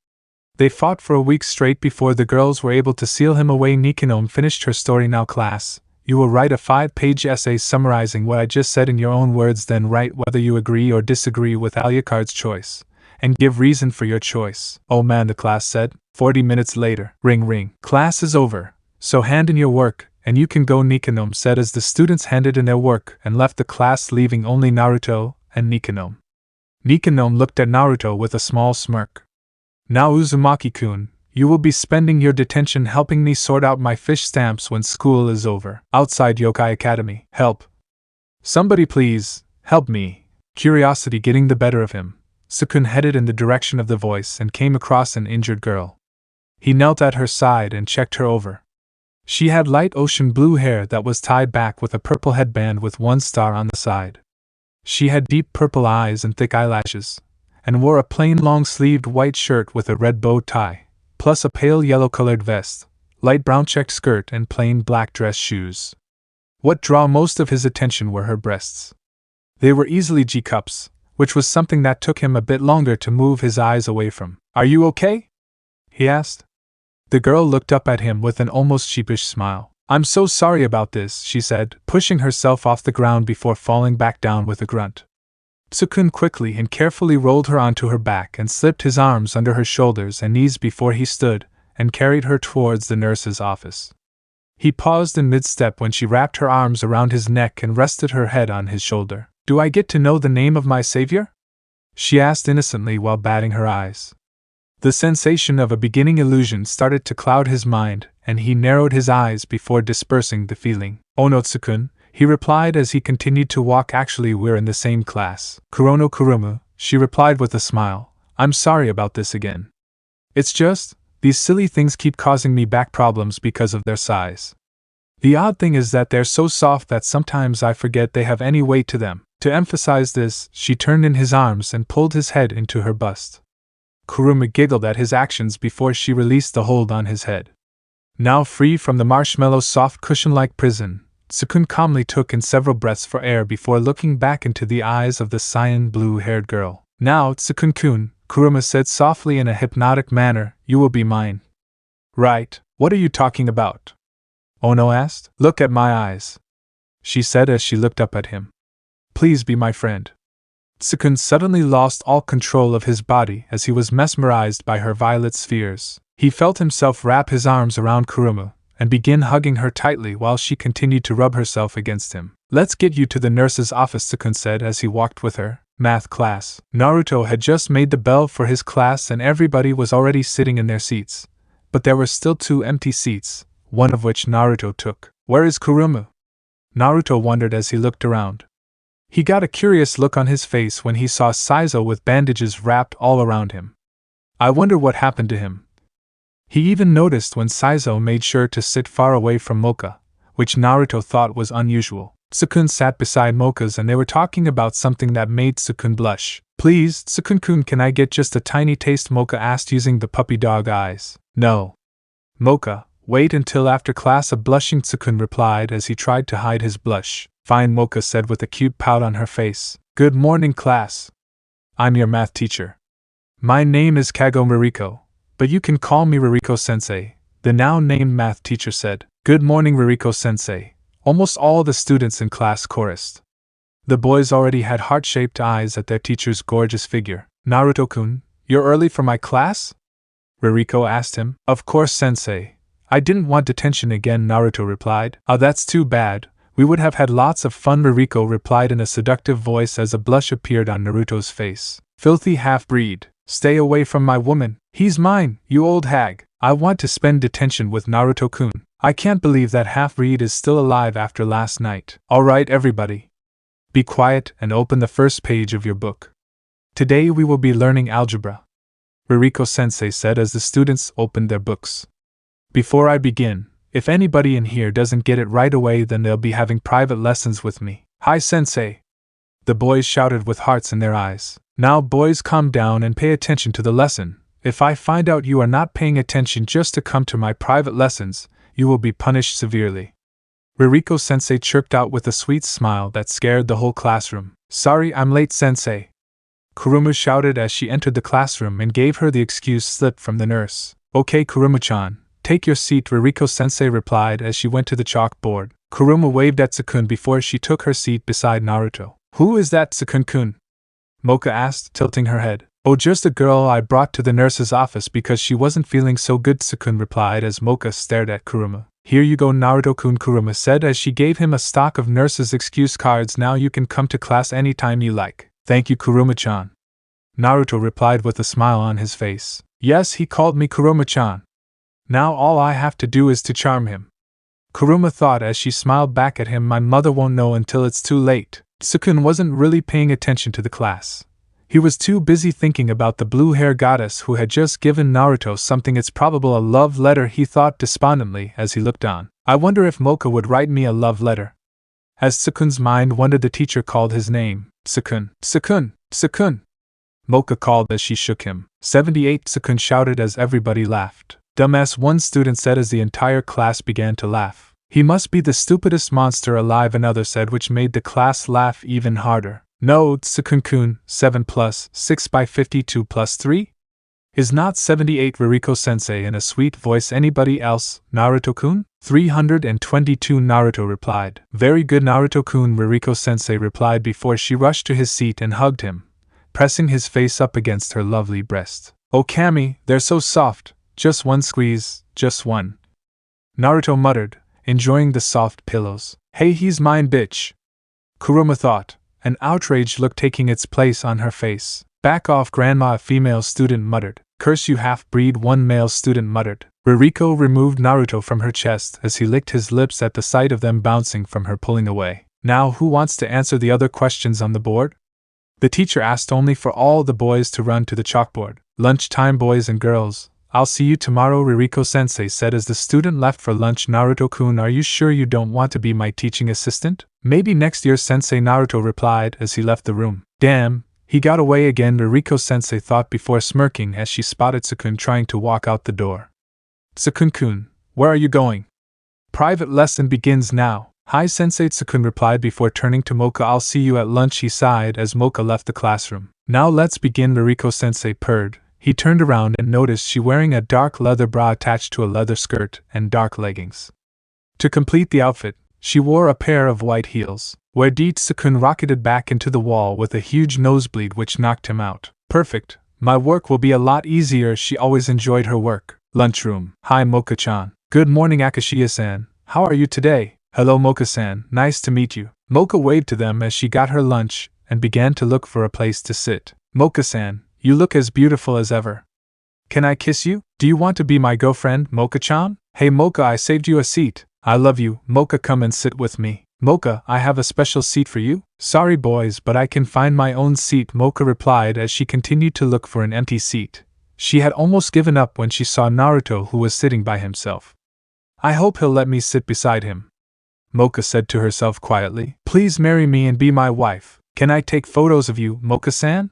They fought for a week straight before the girls were able to seal him away. Nikanome finished her story. Now class, you will write a 5-page essay summarizing what I just said in your own words, then write whether you agree or disagree with Alucard's choice, and give reason for your choice. Oh man, the class said. 40 minutes later. Ring ring. Class is over, so hand in your work, and you can go, Nikanome said as the students handed in their work and left the class, leaving only Naruto and Nikanome. Nikanome looked at Naruto with a small smirk. Now Uzumaki-kun, you will be spending your detention helping me sort out my fish stamps when school is over. Outside Yokai Academy. Help. Somebody please, help me. Curiosity getting the better of him, Sukun headed in the direction of the voice and came across an injured girl. He knelt at her side and checked her over. She had light ocean blue hair that was tied back with a purple headband with 1 star on the side. She had deep purple eyes and thick eyelashes, and wore a plain long-sleeved white shirt with a red bow tie, plus a pale yellow-colored vest, light brown checked skirt and plain black dress shoes. What drew most of his attention were her breasts. They were easily G-cups, which was something that took him a bit longer to move his eyes away from. Are you okay? He asked. The girl looked up at him with an almost sheepish smile. I'm so sorry about this, she said, pushing herself off the ground before falling back down with a grunt. Sukun quickly and carefully rolled her onto her back and slipped his arms under her shoulders and knees before he stood and carried her towards the nurse's office. He paused in mid-step when she wrapped her arms around his neck and rested her head on his shoulder. Do I get to know the name of my savior? She asked innocently while batting her eyes. The sensation of a beginning illusion started to cloud his mind, and he narrowed his eyes before dispersing the feeling. Onotsu-kun, he replied as he continued to walk. Actually, we're in the same class. Kurumu, she replied with a smile. I'm sorry about this again. It's just, these silly things keep causing me back problems because of their size. The odd thing is that they're so soft that sometimes I forget they have any weight to them. To emphasize this, she turned in his arms and pulled his head into her bust. Kurumu giggled at his actions before she released the hold on his head. Now free from the marshmallow soft cushion-like prison, Sukun calmly took in several breaths for air before looking back into the eyes of the cyan blue-haired girl. Now, Tsukun-kun, Kurumu said softly in a hypnotic manner, you will be mine. Right, what are you talking about? Ono asked. Look at my eyes, she said as she looked up at him. Please be my friend. Tsukun suddenly lost all control of his body as he was mesmerized by her violet spheres. He felt himself wrap his arms around Kurumu and begin hugging her tightly while she continued to rub herself against him. Let's get you to the nurse's office, Tsukun said as he walked with her. Math class. Naruto had just made the bell for his class and everybody was already sitting in their seats. But there were still 2 empty seats, one of which Naruto took. Where is Kurumu? Naruto wondered as he looked around. He got a curious look on his face when he saw Saizo with bandages wrapped all around him. I wonder what happened to him. He even noticed when Saizo made sure to sit far away from Mocha, which Naruto thought was unusual. Tsukun sat beside Mocha's and they were talking about something that made Tsukun blush. Please, Tsukun-kun, can I get just a tiny taste? Mocha asked using the puppy dog eyes. No. Mocha, wait until after class. A blushing Tsukun replied as he tried to hide his blush. Fine, Mocha said with a cute pout on her face. Good morning, class. I'm your math teacher. My name is Kagome Rirko, but you can call me Rirko-sensei, the now named math teacher said. Good morning, Rirko-sensei. Almost all the students in class chorused. The boys already had heart-shaped eyes at their teacher's gorgeous figure. Naruto-kun, you're early for my class? Rirko asked him. Of course, sensei. I didn't want detention again, Naruto replied. Oh, that's too bad. We would have had lots of fun, Rirko replied in a seductive voice as a blush appeared on Naruto's face. Filthy half-breed. Stay away from my woman. He's mine, you old hag. I want to spend detention with Naruto-kun. I can't believe that half-breed is still alive after last night. Alright, everybody. Be quiet and open the first page of your book. Today we will be learning algebra, Rirko-sensei said as the students opened their books. Before I begin, if anybody in here doesn't get it right away, then they'll be having private lessons with me. Hi, sensei! The boys shouted with hearts in their eyes. Now, boys, calm down and pay attention to the lesson. If I find out you are not paying attention just to come to my private lessons, you will be punished severely. Rirko-sensei chirped out with a sweet smile that scared the whole classroom. Sorry I'm late, sensei. Kurumu shouted as she entered the classroom and gave her the excuse slip from the nurse. Okay, Kurumu-chan, take your seat, Rirko-sensei replied as she went to the chalkboard. Kurumu waved at Tsukun before she took her seat beside Naruto. Who is that, Tsukun-kun? Mocha asked, tilting her head. Oh, just a girl I brought to the nurse's office because she wasn't feeling so good, Tsukun replied as Mocha stared at Kurumu. Here you go, Naruto-kun, Kurumu said as she gave him a stock of nurse's excuse cards. Now you can come to class anytime you like. Thank you, Kurumu-chan. Naruto replied with a smile on his face. Yes, he called me Kurumu-chan. Now all I have to do is to charm him. Kurumu thought as she smiled back at him. My mother won't know until it's too late. Tsukun wasn't really paying attention to the class. He was too busy thinking about the blue-hair goddess who had just given Naruto something. It's probably a love letter, he thought despondently as he looked on. I wonder if Mocha would write me a love letter. As Tsukun's mind wandered, the teacher called his name. Tsukun, Tsukun, Tsukun. Mocha called as she shook him. 78, Tsukun shouted as everybody laughed. Dumbass, one student said as the entire class began to laugh. He must be the stupidest monster alive, another said, which made the class laugh even harder. No, Tsukun-kun, 7 plus 6 by 52 plus 3? Is not 78, Rirko-sensei in a sweet voice. Anybody else, Naruto-kun? 322, Naruto replied. Very good, Naruto-kun, Rirko-sensei replied before she rushed to his seat and hugged him, pressing his face up against her lovely breast. Oh, Kami, they're so soft, just one squeeze, just one. Naruto muttered, enjoying the soft pillows. Hey, he's mine, bitch. Kurumu thought, an outraged look taking its place on her face. Back off, grandma, a female student muttered. Curse you, half-breed, one male student muttered. Rirko removed Naruto from her chest as he licked his lips at the sight of them bouncing from her pulling away. Now who wants to answer the other questions on the board? The teacher asked only for all the boys to run to the chalkboard. Lunchtime, boys and girls. I'll see you tomorrow, Ririko-sensei said as the student left for lunch. Naruto-kun, are you sure you don't want to be my teaching assistant? Maybe next year, sensei, Naruto replied as he left the room. Damn, he got away again, Ririko-sensei thought before smirking as she spotted Sukun trying to walk out the door. Sukun-kun, where are you going? Private lesson begins now. Hi, sensei, Sukun replied before turning to Mocha. I'll see you at lunch, he sighed as Mocha left the classroom. Now let's begin, Ririko-sensei purred. He turned around and noticed she wearing a dark leather bra attached to a leather skirt and dark leggings. To complete the outfit, she wore a pair of white heels, where Sukun rocketed back into the wall with a huge nosebleed which knocked him out. Perfect, my work will be a lot easier. She always enjoyed her work. Lunchroom. Hi, Mocha-chan. Good morning, Akashiya-san. How are you today? Hello, Mocha-san. Nice to meet you. Mocha waved to them as she got her lunch and began to look for a place to sit. Mocha-san, you look as beautiful as ever. Can I kiss you? Do you want to be my girlfriend, Mocha-chan? Hey Mocha, I saved you a seat. I love you. Mocha, come and sit with me. Mocha, I have a special seat for you? Sorry boys, but I can find my own seat, Mocha replied as she continued to look for an empty seat. She had almost given up when she saw Naruto, who was sitting by himself. I hope he'll let me sit beside him, Mocha said to herself quietly. Please marry me and be my wife. Can I take photos of you, Mocha-san?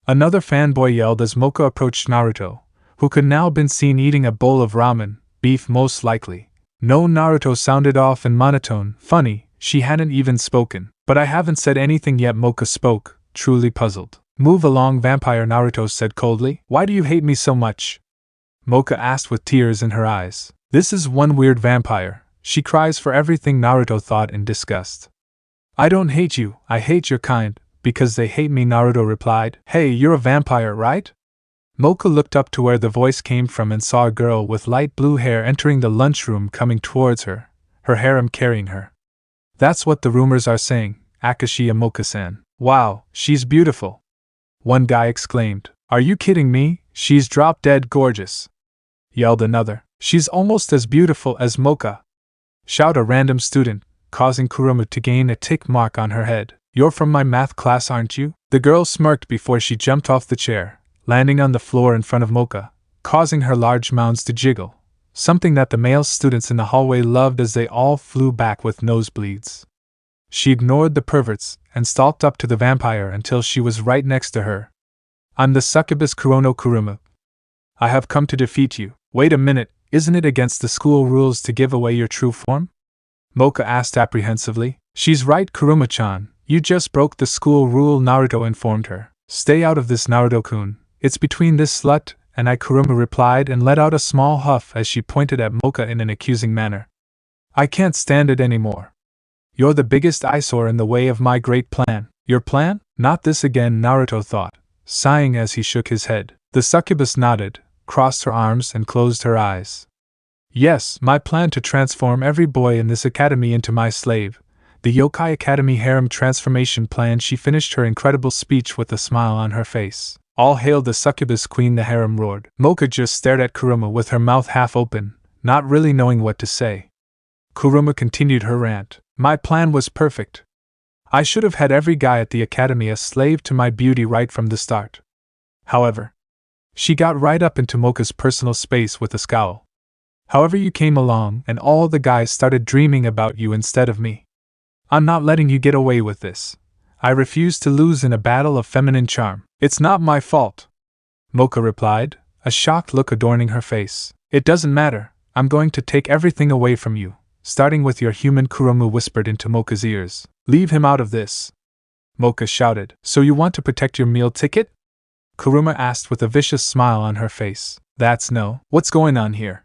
Another fanboy yelled as Mocha approached Naruto, who could now been seen eating a bowl of ramen, beef most likely. No, Naruto sounded off and monotone. Funny, she hadn't even spoken. But I haven't said anything yet, Mocha spoke, truly puzzled. Move along, vampire, Naruto said coldly. Why do you hate me so much? Mocha asked with tears in her eyes. This is one weird vampire. She cries for everything, Naruto thought in disgust. I don't hate you, I hate your kind, because they hate me, Naruto replied. Hey, you're a vampire, right? Mocha looked up to where the voice came from and saw a girl with light blue hair entering the lunchroom coming towards her, her harem carrying her. That's what the rumors are saying, Akashiya Mocha-san. Wow, she's beautiful. One guy exclaimed. Are you kidding me? She's drop dead gorgeous, yelled another. She's almost as beautiful as Mocha, shouted a random student, causing Kurumu to gain a tick mark on her head. You're from my math class, aren't you? The girl smirked before she jumped off the chair, landing on the floor in front of Mocha, causing her large mounds to jiggle, something that the male students in the hallway loved as they all flew back with nosebleeds. She ignored the perverts and stalked up to the vampire until she was right next to her. I'm the succubus Kurumu. I have come to defeat you. Wait a minute, isn't it against the school rules to give away your true form? Mocha asked apprehensively. She's right, Kurumu-chan. You just broke the school rule, Naruto informed her. Stay out of this, Naruto-kun. It's between this slut and I, Kurumu replied and let out a small huff as she pointed at Mocha in an accusing manner. I can't stand it anymore. You're the biggest eyesore in the way of my great plan. Your plan? Not this again, Naruto thought, sighing as he shook his head. The succubus nodded, crossed her arms and closed her eyes. Yes, my plan to transform every boy in this academy into my slave. The Yokai Academy Harem Transformation Plan. She finished her incredible speech with a smile on her face. All hail the succubus queen, the harem roared. Mocha just stared at Kurumu with her mouth half open, not really knowing what to say. Kurumu continued her rant. My plan was perfect. I should have had every guy at the academy a slave to my beauty right from the start. However, she got right up into Mocha's personal space with a scowl. However, you came along and all the guys started dreaming about you instead of me. I'm not letting you get away with this. I refuse to lose in a battle of feminine charm. It's not my fault, Mocha replied, a shocked look adorning her face. It doesn't matter. I'm going to take everything away from you, starting with your human, Kurumu whispered into Mocha's ears. Leave him out of this, Mocha shouted. So you want to protect your meal ticket? Kurumu asked with a vicious smile on her face. That's no. What's going on here?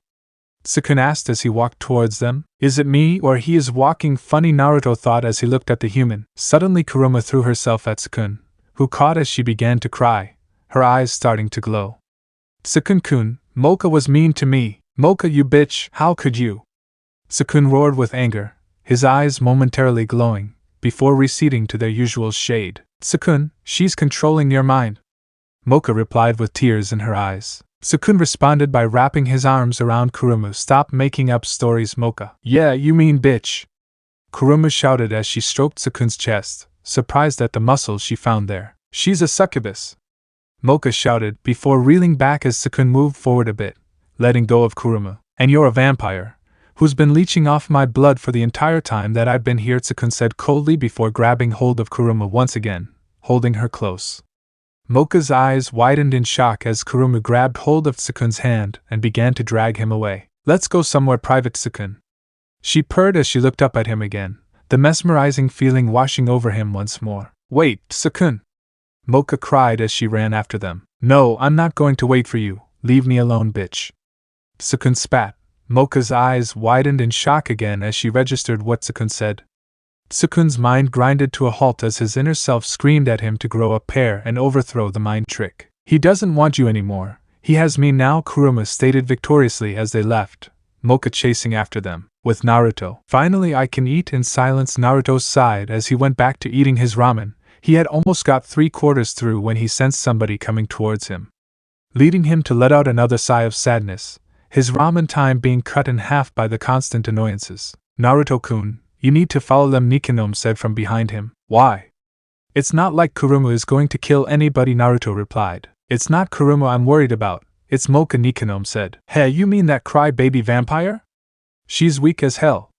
Sukun asked as he walked towards them. Is it me or he is walking funny, Naruto thought as he looked at the human. Suddenly Kurumu threw herself at Sukun, who caught as she began to cry, her eyes starting to glow. Sukun-kun, Mocha was mean to me. Mocha, you bitch, how could you? Sukun roared with anger, his eyes momentarily glowing, before receding to their usual shade. Sukun, she's controlling your mind, Mocha replied with tears in her eyes. Sukun responded by wrapping his arms around Kurumu. Stop making up stories, Mocha. Yeah, you mean bitch. Kurumu shouted as she stroked Sukun's chest, surprised at the muscles she found there. She's a succubus. Mocha shouted before reeling back as Sukun moved forward a bit, letting go of Kurumu. And you're a vampire, who's been leeching off my blood for the entire time that I've been here, Sukun said coldly before grabbing hold of Kurumu once again, holding her close. Mocha's eyes widened in shock as Kurumu grabbed hold of Sukun's hand and began to drag him away. Let's go somewhere private, Sukun. She purred as she looked up at him again, the mesmerizing feeling washing over him once more. Wait, Sukun! Mocha cried as she ran after them. No, I'm not going to wait for you. Leave me alone, bitch. Sukun spat. Mocha's eyes widened in shock again as she registered what Sukun said. Sukun's mind grinded to a halt as his inner self screamed at him to grow a pair and overthrow the mind trick. He doesn't want you anymore. He has me now, Kurumu stated victoriously as they left, Mocha chasing after them, with Naruto. Finally I can eat in silence, Naruto sighed as he went back to eating his ramen. He had almost got 3/4 through when he sensed somebody coming towards him, leading him to let out another sigh of sadness, his ramen time being cut in half by the constant annoyances. Naruto-kun, you need to follow them, Nikanome said from behind him. Why? It's not like Kurumu is going to kill anybody, Naruto replied. It's not Kurumu I'm worried about, it's Mocha, Nikanome said. Hey, you mean that cry-baby vampire? She's weak as hell,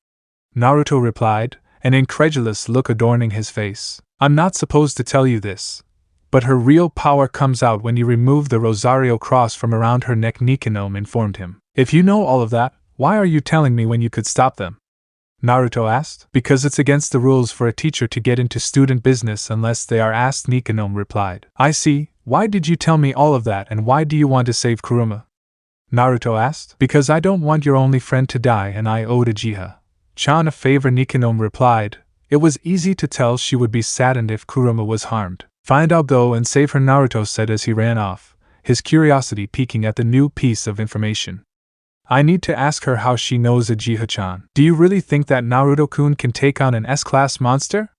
Naruto replied, an incredulous look adorning his face. I'm not supposed to tell you this, but her real power comes out when you remove the Rosario cross from around her neck, Nikanome informed him. If you know all of that, why are you telling me when you could stop them? Naruto asked. Because it's against the rules for a teacher to get into student business unless they are asked, Nikanome replied. I see. Why did you tell me all of that, and why do you want to save Kurumu? Naruto asked. Because I don't want your only friend to die and I owed Ageha-chan a favor, Nikanome replied. It was easy to tell she would be saddened if Kurumu was harmed. Fine, I'll go and save her, Naruto said as he ran off, his curiosity piquing at the new piece of information. I need to ask her how she knows Ageha-chan. Do you really think that Naruto-kun can take on an S-class monster?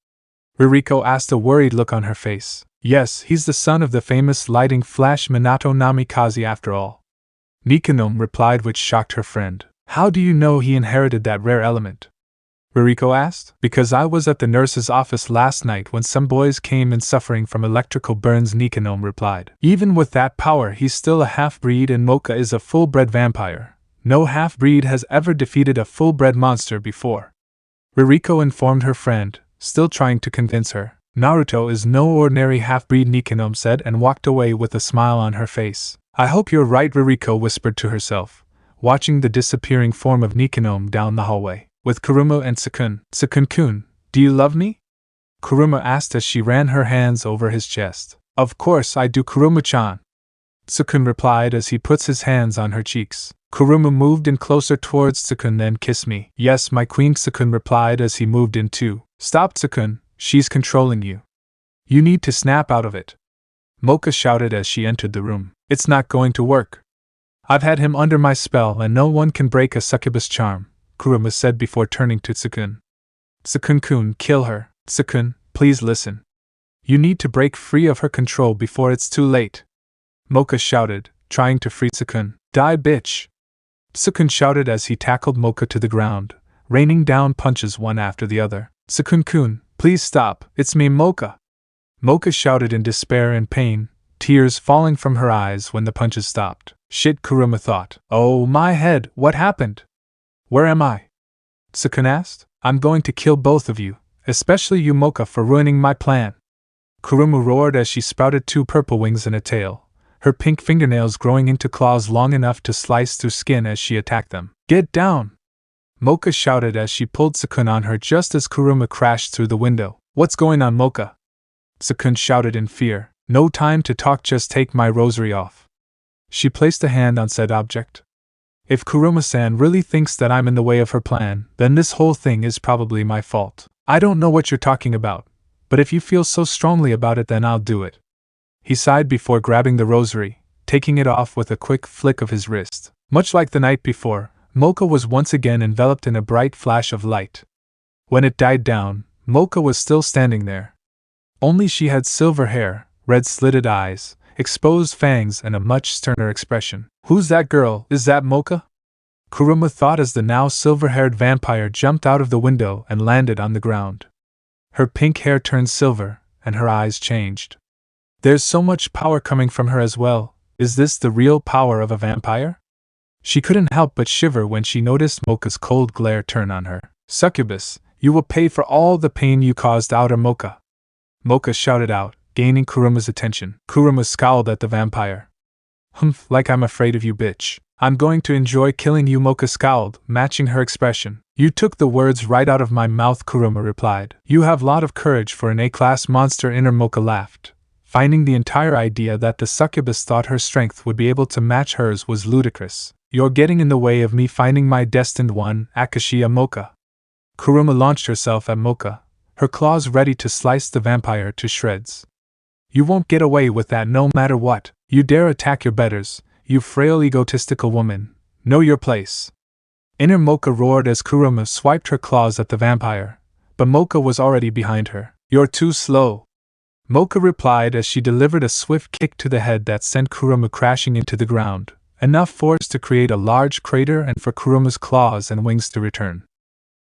Rirko asked, a worried look on her face. Yes, he's the son of the famous lighting flash Minato Namikaze after all, Nikanome replied, which shocked her friend. How do you know he inherited that rare element? Rirko asked. Because I was at the nurse's office last night when some boys came in suffering from electrical burns, Nikanome replied. Even with that power he's still a half-breed and Mocha is a full-bred vampire. No half-breed has ever defeated a full-bred monster before, Rirko informed her friend, still trying to convince her. Naruto is no ordinary half-breed, Nikanome said and walked away with a smile on her face. I hope you're right, Rirko whispered to herself, watching the disappearing form of Nikanome down the hallway. With Kurumu and Sukun. Sukun-kun, do you love me? Kurumu asked as she ran her hands over his chest. Of course I do, Kurumu-chan, Sukun replied as he puts his hands on her cheeks. Kurumu moved in closer towards Sukun. Then kiss me. Yes, my queen, Sukun replied as he moved in too. Stop, Sukun, she's controlling you. You need to snap out of it, Mocha shouted as she entered the room. It's not going to work. I've had him under my spell and no one can break a succubus charm, Kurumu said before turning to Sukun. Sukun-kun, kill her. Sukun, please listen. You need to break free of her control before it's too late, Mocha shouted, trying to free Sukun. Die, bitch! Sukun shouted as he tackled Mocha to the ground, raining down punches one after the other. Sukun-kun, please stop, it's me, Mocha! Mocha shouted in despair and pain, tears falling from her eyes when the punches stopped. Shit, Kurumu thought. Oh my head, what happened? Where am I? Sukun asked. I'm going to kill both of you, especially you, Mocha, for ruining my plan, Kurumu roared as she sprouted 2 purple wings and a tail, her pink fingernails growing into claws long enough to slice through skin as she attacked them. Get down! Mocha shouted as she pulled Sukun on her just as Kurumu crashed through the window. What's going on, Mocha? Sukun shouted in fear. No time to talk, just take my rosary off. She placed a hand on said object. If Kurumu-san really thinks that I'm in the way of her plan, then this whole thing is probably my fault. I don't know what you're talking about, but if you feel so strongly about it, then I'll do it. He sighed before grabbing the rosary, taking it off with a quick flick of his wrist. Much like the night before, Mocha was once again enveloped in a bright flash of light. When it died down, Mocha was still standing there. Only she had silver hair, red slitted eyes, exposed fangs and a much sterner expression. "Who's that girl? Is that Mocha?" Kurumu thought as the now silver-haired vampire jumped out of the window and landed on the ground. Her pink hair turned silver, and her eyes changed. "There's so much power coming from her as well. Is this the real power of a vampire?" She couldn't help but shiver when she noticed Mocha's cold glare turn on her. "Succubus, you will pay for all the pain you caused outer Mocha!" Mocha shouted out, gaining Kurumu's attention. Kurumu scowled at the vampire. "Humph, like I'm afraid of you, bitch. I'm going to enjoy killing you," Mocha scowled, matching her expression. "You took the words right out of my mouth," Kurumu replied. "You have lot of courage for an A-class monster." Inner Mocha laughed, finding the entire idea that the succubus thought her strength would be able to match hers was ludicrous. "You're getting in the way of me finding my destined one, Ageha Mocha." Kurumu launched herself at Mocha, her claws ready to slice the vampire to shreds. "You won't get away with that no matter what. You dare attack your betters, you frail egotistical woman. Know your place." Inner Mocha roared as Kurumu swiped her claws at the vampire, but Mocha was already behind her. "You're too slow," Mocha replied as she delivered a swift kick to the head that sent Kurumu crashing into the ground, enough force to create a large crater and for Kurumu's claws and wings to return.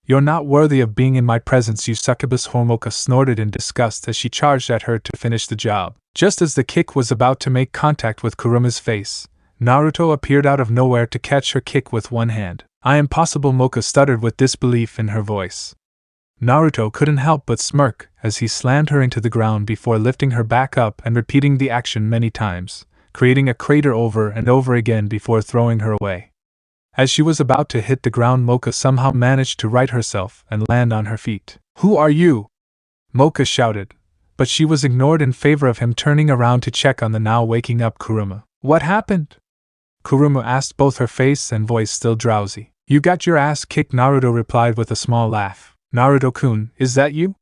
"You're not worthy of being in my presence, you succubus whore," Mocha snorted in disgust as she charged at her to finish the job. Just as the kick was about to make contact with Kurumu's face, Naruto appeared out of nowhere to catch her kick with one hand. "I am possible," Mocha stuttered with disbelief in her voice. Naruto couldn't help but smirk as he slammed her into the ground before lifting her back up and repeating the action many times, creating a crater over and over again before throwing her away. As she was about to hit the ground, Mocha somehow managed to right herself and land on her feet. "Who are you?" Mocha shouted, but she was ignored in favor of him turning around to check on the now waking up Kurumu. "What happened?" Kurumu asked, both her face and voice still drowsy. "You got your ass kicked," Naruto replied with a small laugh. "Naruto-kun, is that you?"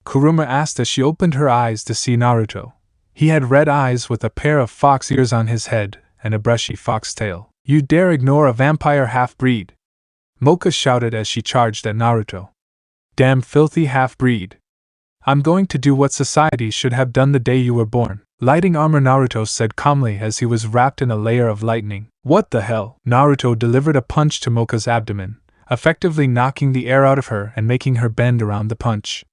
Kurumu asked as she opened her eyes to see Naruto. He had red eyes with a pair of fox ears on his head and a brushy fox tail. "You dare ignore a vampire half-breed?" Mocha shouted as she charged at Naruto. "Damn filthy half-breed. I'm going to do what society should have done the day you were born." Lighting armor, Naruto said calmly as he was wrapped in a layer of lightning. "What the hell?" Naruto delivered a punch to Mocha's abdomen, effectively knocking the air out of her and making her bend around the punch.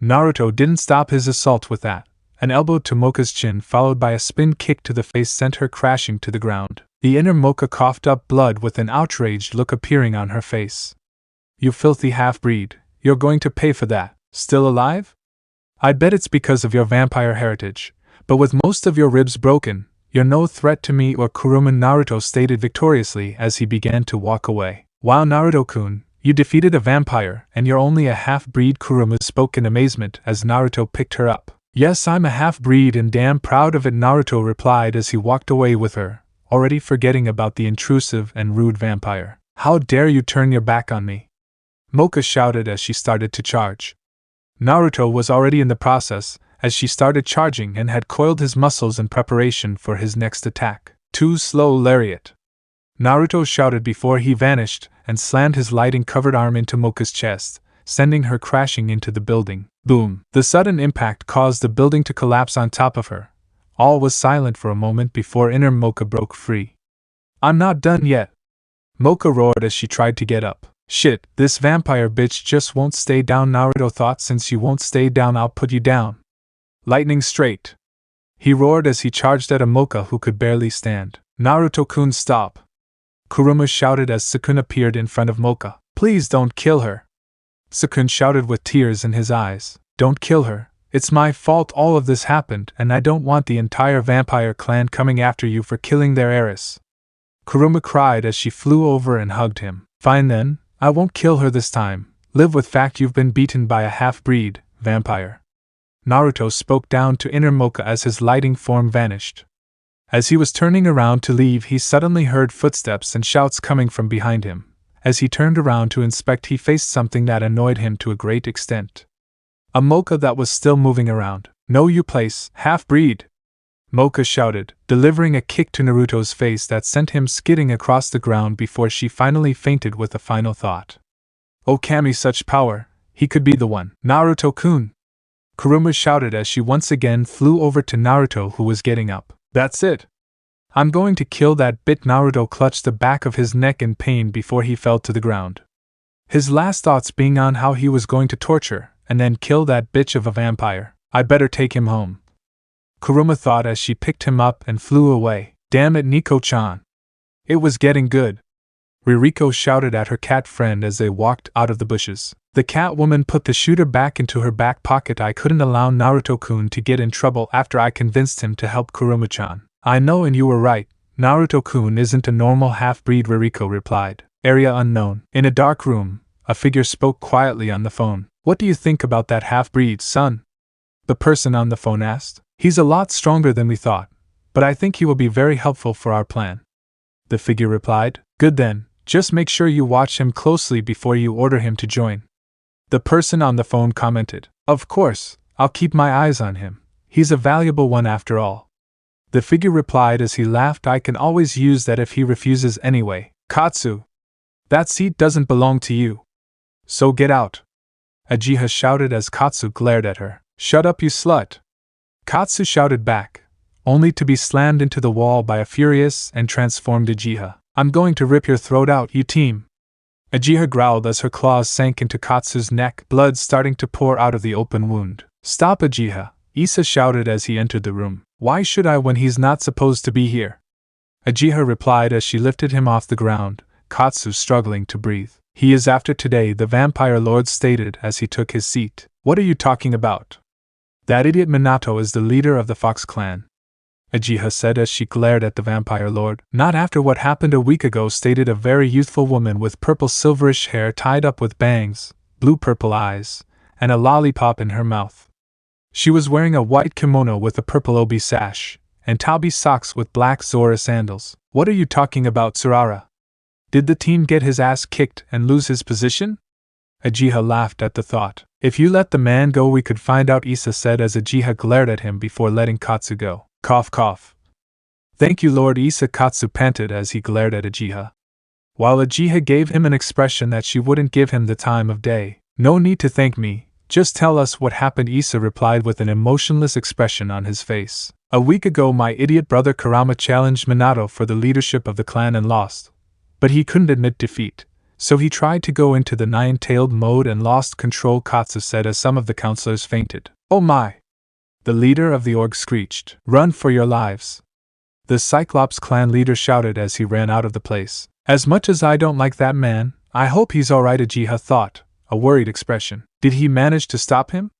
Naruto didn't stop his assault with that. An elbow to Mocha's chin followed by a spin kick to the face sent her crashing to the ground. The inner Mocha coughed up blood with an outraged look appearing on her face. "You filthy half-breed, you're going to pay for that. Still alive? I bet it's because of your vampire heritage, but with most of your ribs broken, you're no threat to me or Kurumu," Naruto stated victoriously as he began to walk away. "Wow, Naruto-kun, you defeated a vampire and you're only a half-breed," Kurumu spoke in amazement as Naruto picked her up. "Yes, I'm a half-breed and damn proud of it," Naruto replied as he walked away with her, already forgetting about the intrusive and rude vampire. "How dare you turn your back on me?" Mocha shouted as she started to charge. Naruto was already in the process, as she started charging and had coiled his muscles in preparation for his next attack. "Too slow, lariat!" Naruto shouted before he vanished and slammed his lightning-covered arm into Mocha's chest, sending her crashing into the building. Boom! The sudden impact caused the building to collapse on top of her. All was silent for a moment before inner Mocha broke free. "I'm not done yet!" Mocha roared as she tried to get up. "Shit, this vampire bitch just won't stay down," Naruto thought. "Since you won't stay down, I'll put you down. Lightning straight!" He roared as he charged at a Mocha who could barely stand. "Naruto-kun, stop!" Kurumu shouted as Sukun appeared in front of Mocha. "Please don't kill her!" Sukun shouted with tears in his eyes. "Don't kill her. It's my fault all of this happened, and I don't want the entire vampire clan coming after you for killing their heiress." Kurumu cried as she flew over and hugged him. "Fine then, I won't kill her this time. Live with fact you've been beaten by a half-breed vampire." Naruto spoke down to inner Mocha as his lighting form vanished. As he was turning around to leave, he suddenly heard footsteps and shouts coming from behind him. As he turned around to inspect, he faced something that annoyed him to a great extent. A Mocha that was still moving around. "Know you place, half-breed!" Mocha shouted, delivering a kick to Naruto's face that sent him skidding across the ground before she finally fainted with a final thought. "Oh Kami, such power, he could be the one." "Naruto-kun!" Kurumu shouted as she once again flew over to Naruto, who was getting up. That's it. I'm going to kill that bitch. Naruto clutched the back of his neck in pain before he fell to the ground. His last thoughts being on how he was going to torture and then kill that bitch of a vampire. I better take him home. Kurumu thought as she picked him up and flew away. Damn it, Nico-chan. It was getting good. Rirko shouted at her cat friend as they walked out of the bushes. The cat woman put the shooter back into her back pocket. I couldn't allow Naruto-kun to get in trouble after I convinced him to help Kurumu-chan. I know, and you were right. Naruto-kun isn't a normal half-breed, Rirko replied. Area unknown. In a dark room, a figure spoke quietly on the phone. What do you think about that half-breed, son? The person on the phone asked. He's a lot stronger than we thought, but I think he will be very helpful for our plan. The figure replied. Good then, just make sure you watch him closely before you order him to join. The person on the phone commented. Of course, I'll keep my eyes on him. He's a valuable one after all. The figure replied as he laughed. I can always use that if he refuses anyway. Katsu! That seat doesn't belong to you. So get out. Ageha shouted as Katsu glared at her. Shut up, you slut! Katsu shouted back, only to be slammed into the wall by a furious and transformed Ageha. I'm going to rip your throat out, you team! Ageha growled as her claws sank into Katsu's neck, blood starting to pour out of the open wound. Stop, Ageha! Issa shouted as he entered the room. Why should I when he's not supposed to be here? Ageha replied as she lifted him off the ground, Katsu struggling to breathe. He is after today, the vampire lord stated as he took his seat. What are you talking about? That idiot Minato is the leader of the Fox clan, Ageha said as she glared at the vampire lord. Not after what happened a week ago, stated a very youthful woman with purple silverish hair tied up with bangs, blue-purple eyes, and a lollipop in her mouth. She was wearing a white kimono with a purple obi sash, and tabi socks with black Zora sandals. What are you talking about, Tsurara? Did the team get his ass kicked and lose his position? Ageha laughed at the thought. If you let the man go we could find out, Issa said as Ageha glared at him before letting Katsu go. Cough cough. Thank you, Lord Issa, Katsu panted as he glared at Ageha. While Ageha gave him an expression that she wouldn't give him the time of day. No need to thank me, just tell us what happened, Issa replied with an emotionless expression on his face. A week ago my idiot brother Kurama challenged Minato for the leadership of the clan and lost. But he couldn't admit defeat. So he tried to go into the nine-tailed mode and lost control, Katsu said as some of the counselors fainted. Oh my! The leader of the org screeched. Run for your lives! The Cyclops clan leader shouted as he ran out of the place. As much as I don't like that man, I hope he's alright, Ageha thought, a worried expression. Did he manage to stop him?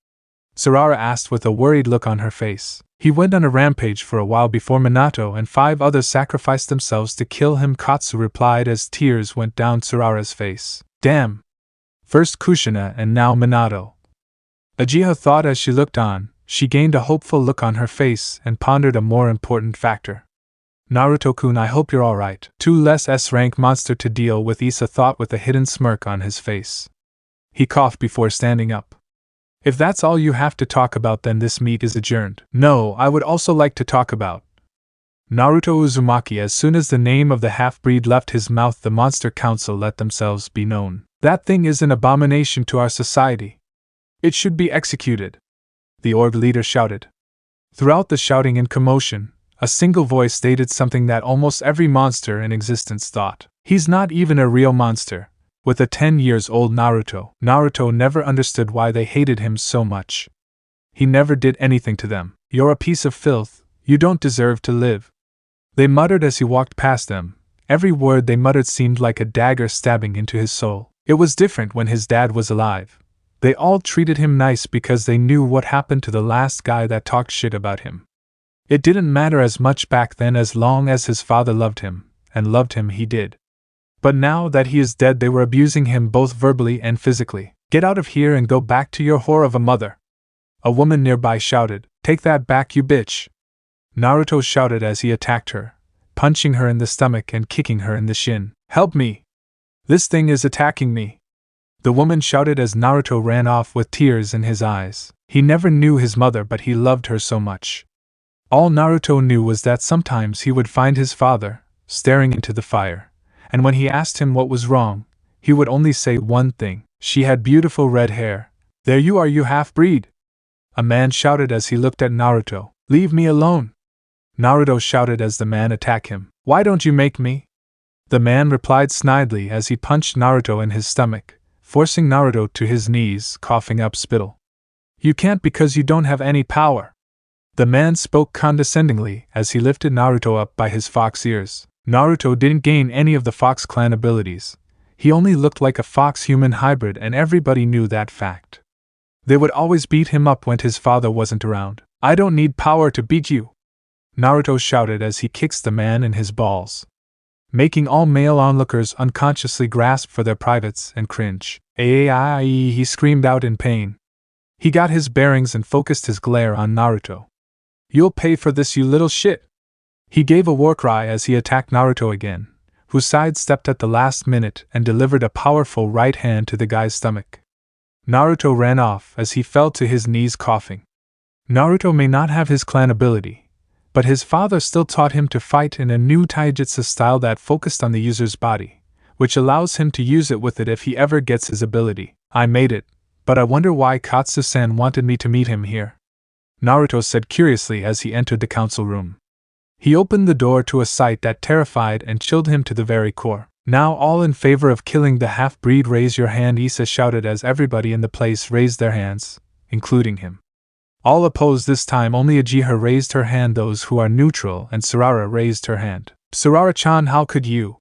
Tsurara asked with a worried look on her face. He went on a rampage for a while before Minato and 5 others sacrificed themselves to kill him, Katsu replied as tears went down Tsurara's face. Damn! First Kushina and now Minato. Ageha thought as she looked on. She gained a hopeful look on her face and pondered a more important factor. Naruto-kun, I hope you're alright. 2 less S-rank monster to deal with, Issa thought with a hidden smirk on his face. He coughed before standing up. If that's all you have to talk about, then this meet is adjourned. No, I would also like to talk about Naruto Uzumaki. As soon as the name of the half-breed left his mouth, the Monster Council let themselves be known. That thing is an abomination to our society. It should be executed, the org leader shouted. Throughout the shouting and commotion, a single voice stated something that almost every monster in existence thought. He's not even a real monster. With a 10-year-old Naruto never understood why they hated him so much. He never did anything to them. You're a piece of filth, you don't deserve to live, they muttered as he walked past them. Every word they muttered seemed like a dagger stabbing into his soul. It was different when his dad was alive. They all treated him nice because they knew what happened to the last guy that talked shit about him. It didn't matter as much back then as long as his father loved him, and loved him he did. But now that he is dead, they were abusing him both verbally and physically. Get out of here and go back to your whore of a mother! A woman nearby shouted. Take that back, you bitch! Naruto shouted as he attacked her, punching her in the stomach and kicking her in the shin. Help me! This thing is attacking me! The woman shouted as Naruto ran off with tears in his eyes. He never knew his mother, but he loved her so much. All Naruto knew was that sometimes he would find his father, staring into the fire. And when he asked him what was wrong, he would only say one thing. She had beautiful red hair. There you are, you half-breed! A man shouted as he looked at Naruto. Leave me alone! Naruto shouted as the man attacked him. Why don't you make me? The man replied snidely as he punched Naruto in his stomach, forcing Naruto to his knees, coughing up spittle. You can't because you don't have any power. The man spoke condescendingly as he lifted Naruto up by his fox ears. Naruto didn't gain any of the Fox clan abilities. He only looked like a fox-human hybrid and everybody knew that fact. They would always beat him up when his father wasn't around. I don't need power to beat you, Naruto shouted as he kicks the man in his balls, making all male onlookers unconsciously grasp for their privates and cringe. Aie, he screamed out in pain. He got his bearings and focused his glare on Naruto. You'll pay for this, you little shit! He gave a war cry as he attacked Naruto again, who sidestepped at the last minute and delivered a powerful right hand to the guy's stomach. Naruto ran off as he fell to his knees coughing. Naruto may not have his clan ability, but his father still taught him to fight in a new taijutsu style that focused on the user's body, which allows him to use it with it if he ever gets his ability. I made it, but I wonder why Katsu-san wanted me to meet him here, Naruto said curiously as he entered the council room. He opened the door to a sight that terrified and chilled him to the very core. Now all in favor of killing the half-breed, raise your hand, Issa shouted as everybody in the place raised their hands, including him. All opposed this time, only Ageha raised her hand, those who are neutral, and Sarara raised her hand. Sarara-chan, how could you?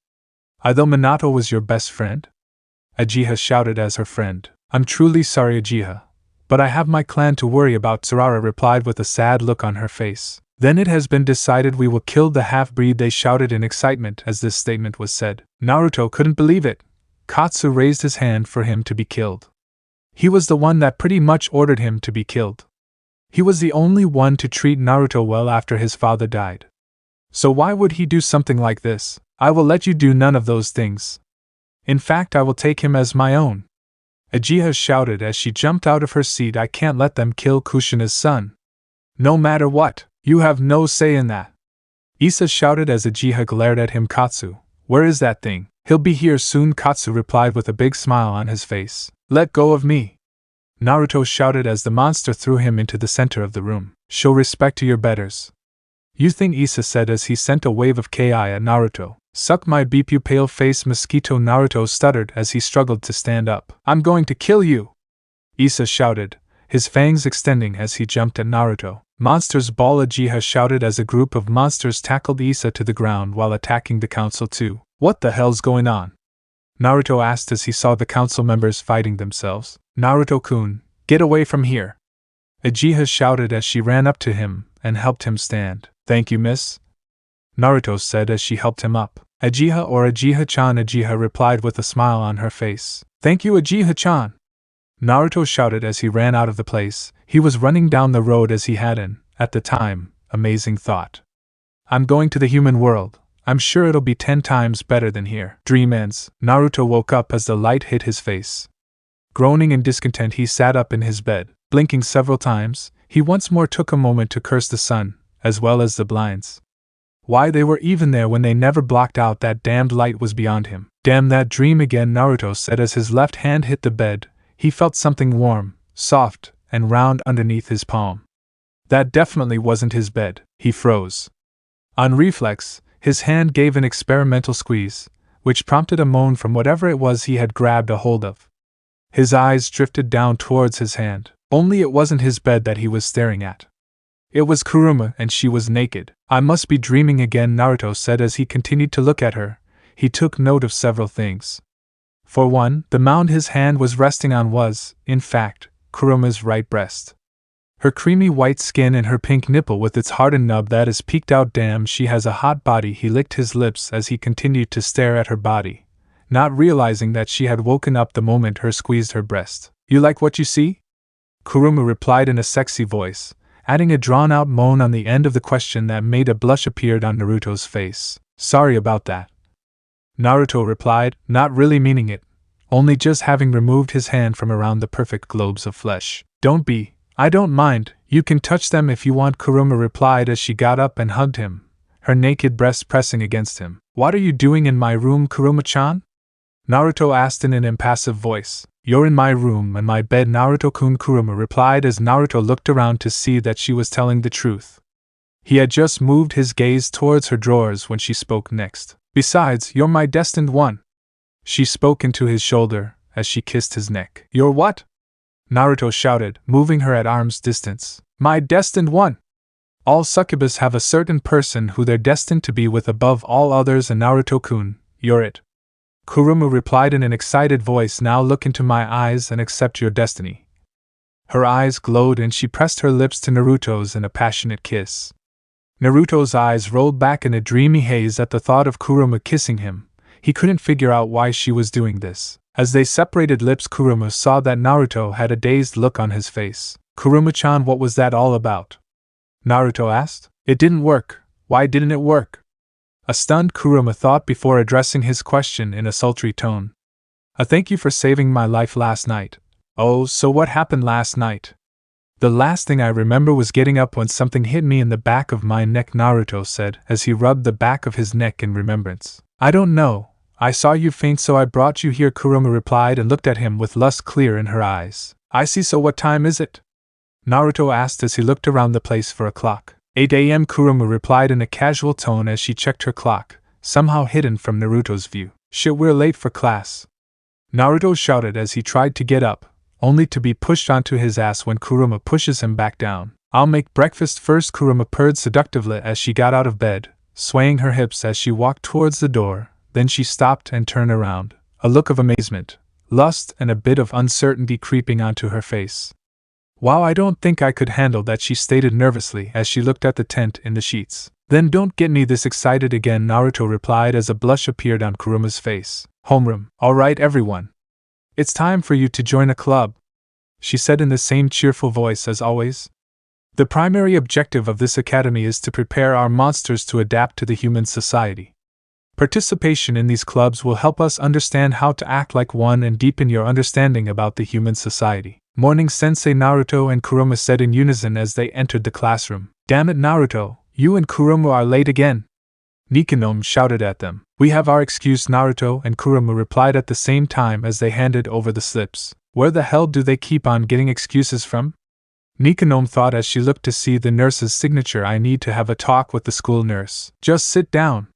I thought Minato was your best friend? Ageha shouted as her friend. I'm truly sorry, Ageha, but I have my clan to worry about, Sarara replied with a sad look on her face. Then it has been decided we will kill the half-breed, they shouted in excitement as this statement was said. Naruto couldn't believe it. Katsu raised his hand for him to be killed. He was the one that pretty much ordered him to be killed. He was the only one to treat Naruto well after his father died. So why would he do something like this? I will let you do none of those things. In fact, I will take him as my own. Ageha shouted as she jumped out of her seat. I can't let them kill Kushina's son. No matter what, you have no say in that. Issa shouted as Ageha glared at him. Katsu, where is that thing? He'll be here soon, Katsu replied with a big smile on his face. Let go of me, Naruto shouted as the monster threw him into the center of the room. Show respect to your betters. You think, Issa said as he sent a wave of ki at Naruto. Suck my beep, you pale face mosquito, Naruto stuttered as he struggled to stand up. I'm going to kill you, Issa shouted, his fangs extending as he jumped at Naruto. Monsters ball, Ageha shouted as a group of monsters tackled Issa to the ground while attacking the council too. What the hell's going on? Naruto asked as he saw the council members fighting themselves. Naruto-kun, get away from here, Ageha shouted as she ran up to him and helped him stand. Thank you, miss, Naruto said as she helped him up. Ageha or Ageha-chan, Ageha replied with a smile on her face. Thank you, Ageha-chan, Naruto shouted as he ran out of the place. He was running down the road as he had an, at the time, amazing thought. I'm going to the human world. I'm sure it'll be 10 times better than here. Dream ends. Naruto woke up as the light hit his face. Groaning in discontent, he sat up in his bed. Blinking several times, he once more took a moment to curse the sun, as well as the blinds. Why they were even there when they never blocked out that damned light was beyond him. Damn that dream again, Naruto said as his left hand hit the bed. He felt something warm, soft, and round underneath his palm. That definitely wasn't his bed. He froze. On reflex, his hand gave an experimental squeeze, which prompted a moan from whatever it was he had grabbed a hold of. His eyes drifted down towards his hand. Only it wasn't his bed that he was staring at. It was Kurumu, and she was naked. I must be dreaming again, Naruto said as he continued to look at her. He took note of several things. For one, the mound his hand was resting on was, in fact, Kurumu's right breast. Her creamy white skin and her pink nipple with its hardened nub that is peeked out. Damn, she has a hot body. He licked his lips as he continued to stare at her body, not realizing that she had woken up the moment her squeezed her breast. You like what you see? Kurumu replied in a sexy voice, adding a drawn-out moan on the end of the question that made a blush appeared on Naruto's face. Sorry about that, Naruto replied, not really meaning it, only just having removed his hand from around the perfect globes of flesh. Don't be, I don't mind, you can touch them if you want, Kurumu replied as she got up and hugged him, her naked breast pressing against him. What are you doing in my room, Kurumu-chan? Naruto asked in an impassive voice. You're in my room and my bed, Naruto-kun, Kurumu replied as Naruto looked around to see that she was telling the truth. He had just moved his gaze towards her drawers when she spoke next. Besides, you're my destined one. She spoke into his shoulder as she kissed his neck. Your what? Naruto shouted, moving her at arm's distance. My destined one! All succubus have a certain person who they're destined to be with above all others, and Naruto-kun, you're it. Kurumu replied in an excited voice. Now look into my eyes and accept your destiny. Her eyes glowed and she pressed her lips to Naruto's in a passionate kiss. Naruto's eyes rolled back in a dreamy haze at the thought of Kurumu kissing him. He couldn't figure out why she was doing this. As they separated lips, Kurumu saw that Naruto had a dazed look on his face. Kurumu-chan, what was that all about? Naruto asked. It didn't work. Why didn't it work? A stunned Kurumu thought before addressing his question in a sultry tone. A thank you for saving my life last night. Oh, so what happened last night? The last thing I remember was getting up when something hit me in the back of my neck, Naruto said as he rubbed the back of his neck in remembrance. I don't know. I saw you faint, so I brought you here, Kurumu replied and looked at him with lust clear in her eyes. I see, so what time is it? Naruto asked as he looked around the place for a clock. 8 a.m. Kurumu replied in a casual tone as she checked her clock, somehow hidden from Naruto's view. Shit, we're late for class. Naruto shouted as he tried to get up, only to be pushed onto his ass when Kurumu pushes him back down. I'll make breakfast first, Kurumu purred seductively as she got out of bed, swaying her hips as she walked towards the door. Then she stopped and turned around, a look of amazement, lust, and a bit of uncertainty creeping onto her face. Wow, I don't think I could handle that, she stated nervously as she looked at the tent in the sheets. Then don't get me this excited again, Naruto replied as a blush appeared on Kurumu's face. Homeroom. Alright everyone. It's time for you to join a club, she said in the same cheerful voice as always. The primary objective of this academy is to prepare our monsters to adapt to the human society. Participation in these clubs will help us understand how to act like one and deepen your understanding about the human society. Morning, Sensei, Naruto and Kurumu said in unison as they entered the classroom. Damn it, Naruto, you and Kurumu are late again. Nikanome shouted at them. We have our excuse, Naruto and Kurumu replied at the same time as they handed over the slips. Where the hell do they keep on getting excuses from? Nikanome thought as she looked to see the nurse's signature. I need to have a talk with the school nurse. Just sit down.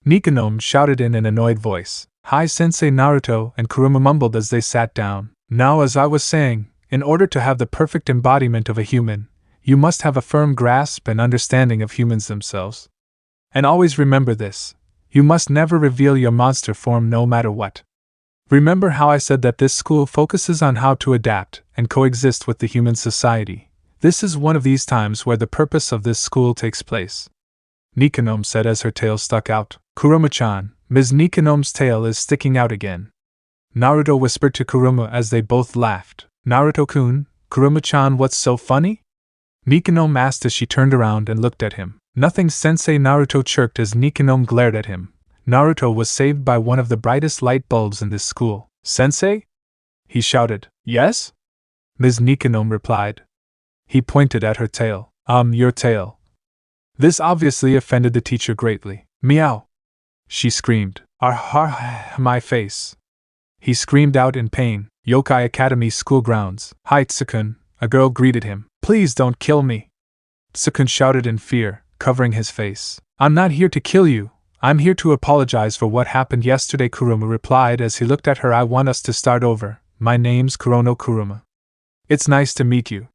Nikanome shouted in an annoyed voice. Hi, Sensei, Naruto and Kurumu mumbled as they sat down. Now, as I was saying, in order to have the perfect embodiment of a human, you must have a firm grasp and understanding of humans themselves. And always remember this, you must never reveal your monster form no matter what. Remember how I said that this school focuses on how to adapt and coexist with the human society. This is one of these times where the purpose of this school takes place. Nikanome said as her tail stuck out. Kurumu-chan, Ms. Nikanome's tail is sticking out again. Naruto whispered to Kurumu as they both laughed. Naruto-kun, Kurumu-chan, what's so funny? Nikanome asked as she turned around and looked at him. Nothing, Sensei, Naruto chirped as Nikanome glared at him. Naruto was saved by one of the brightest light bulbs in this school. Sensei? He shouted. Yes? Ms. Nikanome replied. He pointed at her tail. Your tail. This obviously offended the teacher greatly. Meow! She screamed. My face. He screamed out in pain. Yokai Academy school grounds. Hi, Tsukun, a girl greeted him. Please don't kill me. Tsukun shouted in fear, covering his face. I'm not here to kill you. I'm here to apologize for what happened yesterday, Kurumu replied as he looked at her. I want us to start over. My name's Kurono Kurumu. It's nice to meet you.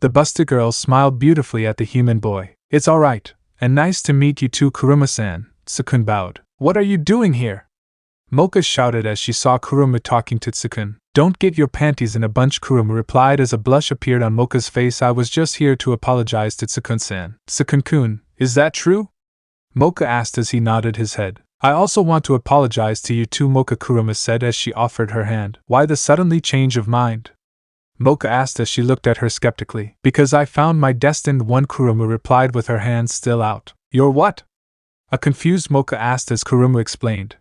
The busted girl smiled beautifully at the human boy. It's alright, and nice to meet you too, Kurumu-san. Tsukun bowed. What are you doing here? Mocha shouted as she saw Kurumu talking to Tsukun. Don't get your panties in a bunch, Kurumu replied as a blush appeared on Mocha's face. I was just here to apologize to Tsukun-san. Tsukun-kun, is that true? Mocha asked as he nodded his head. I also want to apologize to you too, Mocha, Kurumu said as she offered her hand. Why the suddenly change of mind? Mocha asked as she looked at her skeptically. Because I found my destined one, Kurumu replied with her hand still out. Your what? A confused Mocha asked as Kurumu explained.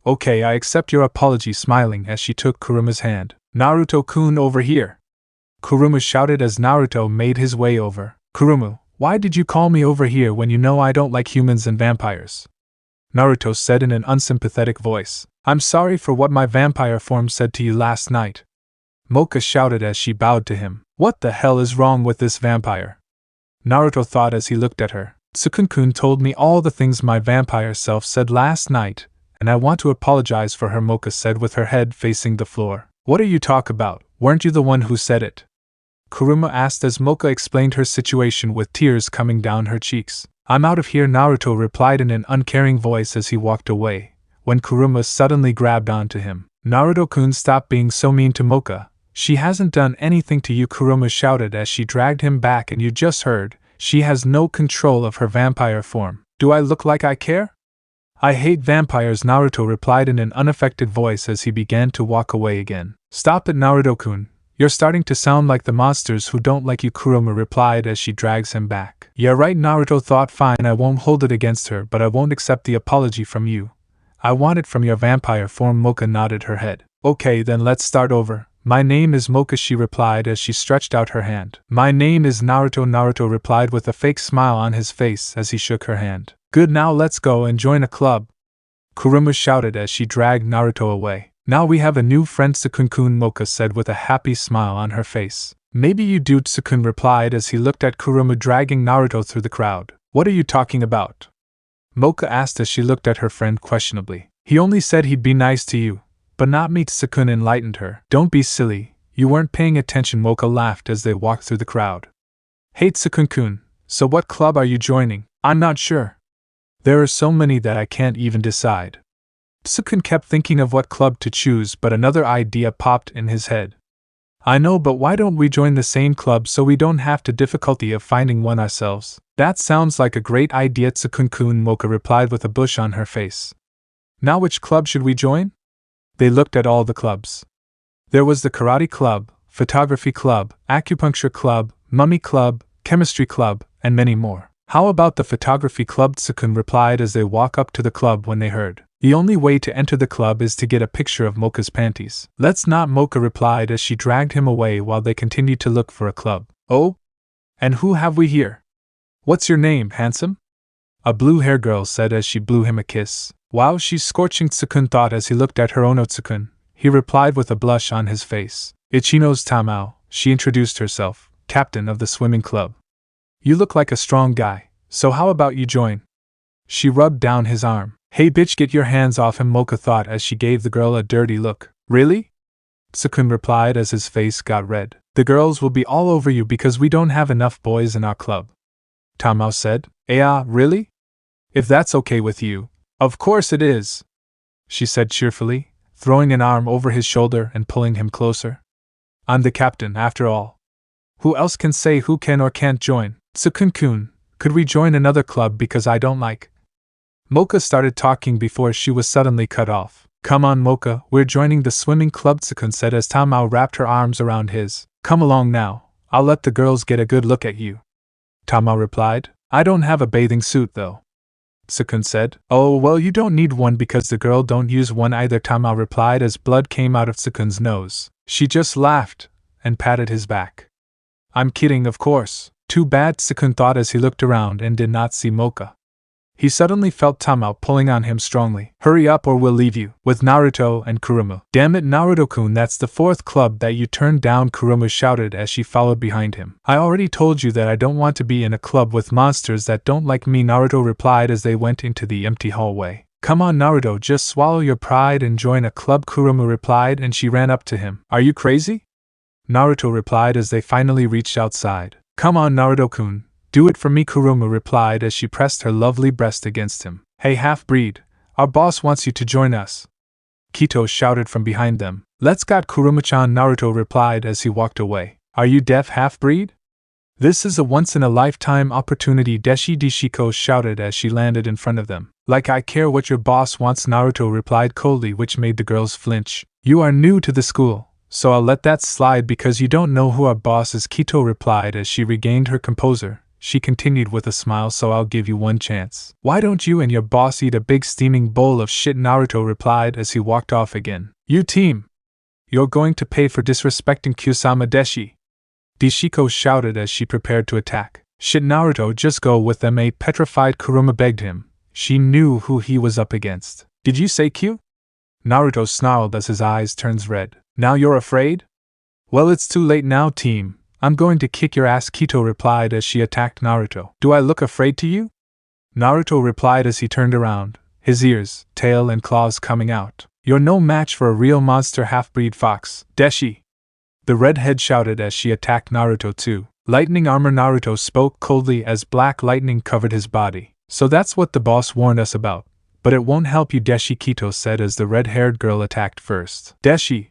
Okay, I accept your apology, smiling as she took Kurumu's hand. Naruto-kun, over here! Kurumu shouted as Naruto made his way over. Kurumu, why did you call me over here when you know I don't like humans and vampires? Naruto said in an unsympathetic voice. I'm sorry for what my vampire form said to you last night. Mocha shouted as she bowed to him. What the hell is wrong with this vampire? Naruto thought as he looked at her. Sukun-kun told me all the things my vampire self said last night, and I want to apologize for her, Mocha said with her head facing the floor. What are you talk about? Weren't you the one who said it? Kurumu asked as Mocha explained her situation with tears coming down her cheeks. I'm out of here, Naruto replied in an uncaring voice as he walked away, when Kurumu suddenly grabbed onto him. Naruto-kun, stop being so mean to Mocha. She hasn't done anything to you, Kurumu shouted as she dragged him back, and you just heard, she has no control of her vampire form. Do I look like I care? I hate vampires, Naruto replied in an unaffected voice as he began to walk away again. Stop it, Naruto-kun. You're starting to sound like the monsters who don't like you, Kurumu replied as she drags him back. Yeah right, Naruto thought. Fine, I won't hold it against her, but I won't accept the apology from you. I want it from your vampire form. Mocha nodded her head. Okay, then let's start over. My name is Mocha, she replied as she stretched out her hand. My name is Naruto, Naruto replied with a fake smile on his face as he shook her hand. Good, now let's go and join a club, Kurumu shouted as she dragged Naruto away. Now we have a new friend, Sukun-kun, Mocha said with a happy smile on her face. Maybe you do, Sukun replied as he looked at Kurumu dragging Naruto through the crowd. What are you talking about? Mocha asked as she looked at her friend questionably. He only said he'd be nice to you, but not me, Sukun enlightened her. Don't be silly, you weren't paying attention, Mocha laughed as they walked through the crowd. Hey Sukun-kun, so what club are you joining? I'm not sure. There are so many that I can't even decide. Sukun kept thinking of what club to choose, but another idea popped in his head. I know, but why don't we join the same club so we don't have the difficulty of finding one ourselves? That sounds like a great idea, Sukun-kun, Mocha replied with a bush on her face. Now which club should we join? They looked at all the clubs. There was the karate club, photography club, acupuncture club, mummy club, chemistry club, and many more. How about the photography club? Sukun replied as they walked up to the club when they heard. The only way to enter the club is to get a picture of Mocha's panties. Let's not, Mocha replied as she dragged him away while they continued to look for a club. Oh? And who have we here? What's your name, handsome? A blue-haired girl said as she blew him a kiss. Wow, she's scorching, Sukun thought as he looked at her. Oh no, Sukun, he replied with a blush on his face. Ichino's Tamao, she introduced herself, captain of the swimming club. You look like a strong guy, so how about you join? She rubbed down his arm. Hey bitch, get your hands off him, Mocha thought as she gave the girl a dirty look. Really? Sukun replied as his face got red. The girls will be all over you because we don't have enough boys in our club. Tamao said. Really? If that's okay with you. Of course it is, she said cheerfully, throwing an arm over his shoulder and pulling him closer. I'm the captain, after all. Who else can say who can or can't join? Sukun-kun, could we join another club because I don't like... Mocha started talking before she was suddenly cut off. Come on, Mocha, we're joining the swimming club, Sukun said as Tamao wrapped her arms around his. Come along now, I'll let the girls get a good look at you. Tamao replied. I don't have a bathing suit though, Sukun said. Oh, well, you don't need one because the girl don't use one either, Tamao replied as blood came out of Sukun's nose. She just laughed and patted his back. I'm kidding, of course. Too bad, Sukun thought as he looked around and did not see Mocha. He suddenly felt Tamao pulling on him strongly. Hurry up or we'll leave you, with Naruto and Kurumu. Damn it, Naruto-kun, that's the fourth club that you turned down, Kurumu shouted as she followed behind him. I already told you that I don't want to be in a club with monsters that don't like me, Naruto replied as they went into the empty hallway. Come on, Naruto, just swallow your pride and join a club, Kurumu replied, and she ran up to him. Are you crazy? Naruto replied as they finally reached outside. Come on, Naruto-kun. Do it for me, Kurumu replied as she pressed her lovely breast against him. Hey half-breed, our boss wants you to join us, Kito shouted from behind them. Let's got Kurumu-chan, Naruto replied as he walked away. Are you deaf, half-breed? This is a once-in-a-lifetime opportunity, Deshiko shouted as she landed in front of them. Like I care what your boss wants, Naruto replied coldly, which made the girls flinch. You are new to the school, so I'll let that slide because you don't know who our boss is, Kito replied as she regained her composure. She continued with a smile, so I'll give you one chance. Why don't you and your boss eat a big steaming bowl of shit, Naruto replied as he walked off again. You team! You're going to pay for disrespecting Kusama Deshi, Deshiko shouted as she prepared to attack. Shit, Naruto, just go with them, a petrified Kurumu begged him. She knew who he was up against. Did you say Q? Naruto snarled as his eyes turned red. Now you're afraid? Well, it's too late now, team. I'm going to kick your ass, Kito replied as she attacked Naruto. Do I look afraid to you? Naruto replied as he turned around, his ears, tail and claws coming out. You're no match for a real monster half-breed fox, Deshi! The redhead shouted as she attacked Naruto too. Lightning armor. Naruto spoke coldly as black lightning covered his body. So that's what the boss warned us about. But it won't help you, Deshi, Kito said as the red-haired girl attacked first. Deshi!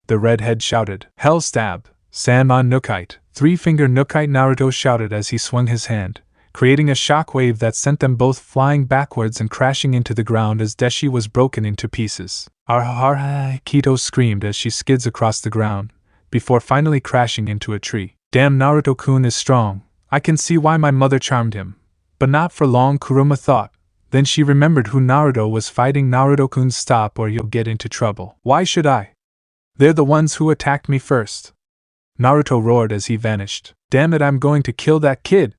The redhead shouted. Hell stab! Sanmon Nookite! Three-finger Nookite, Naruto shouted as he swung his hand, creating a shockwave that sent them both flying backwards and crashing into the ground as Deshi was broken into pieces. Arha! Kito screamed as she skids across the ground, before finally crashing into a tree. Damn, Naruto-kun is strong. I can see why my mother charmed him. But not for long, Kurumu thought. Then she remembered who Naruto was fighting. Naruto-kun, stop or you'll get into trouble. Why should I? They're the ones who attacked me first. Naruto roared as he vanished. Damn it, I'm going to kill that kid!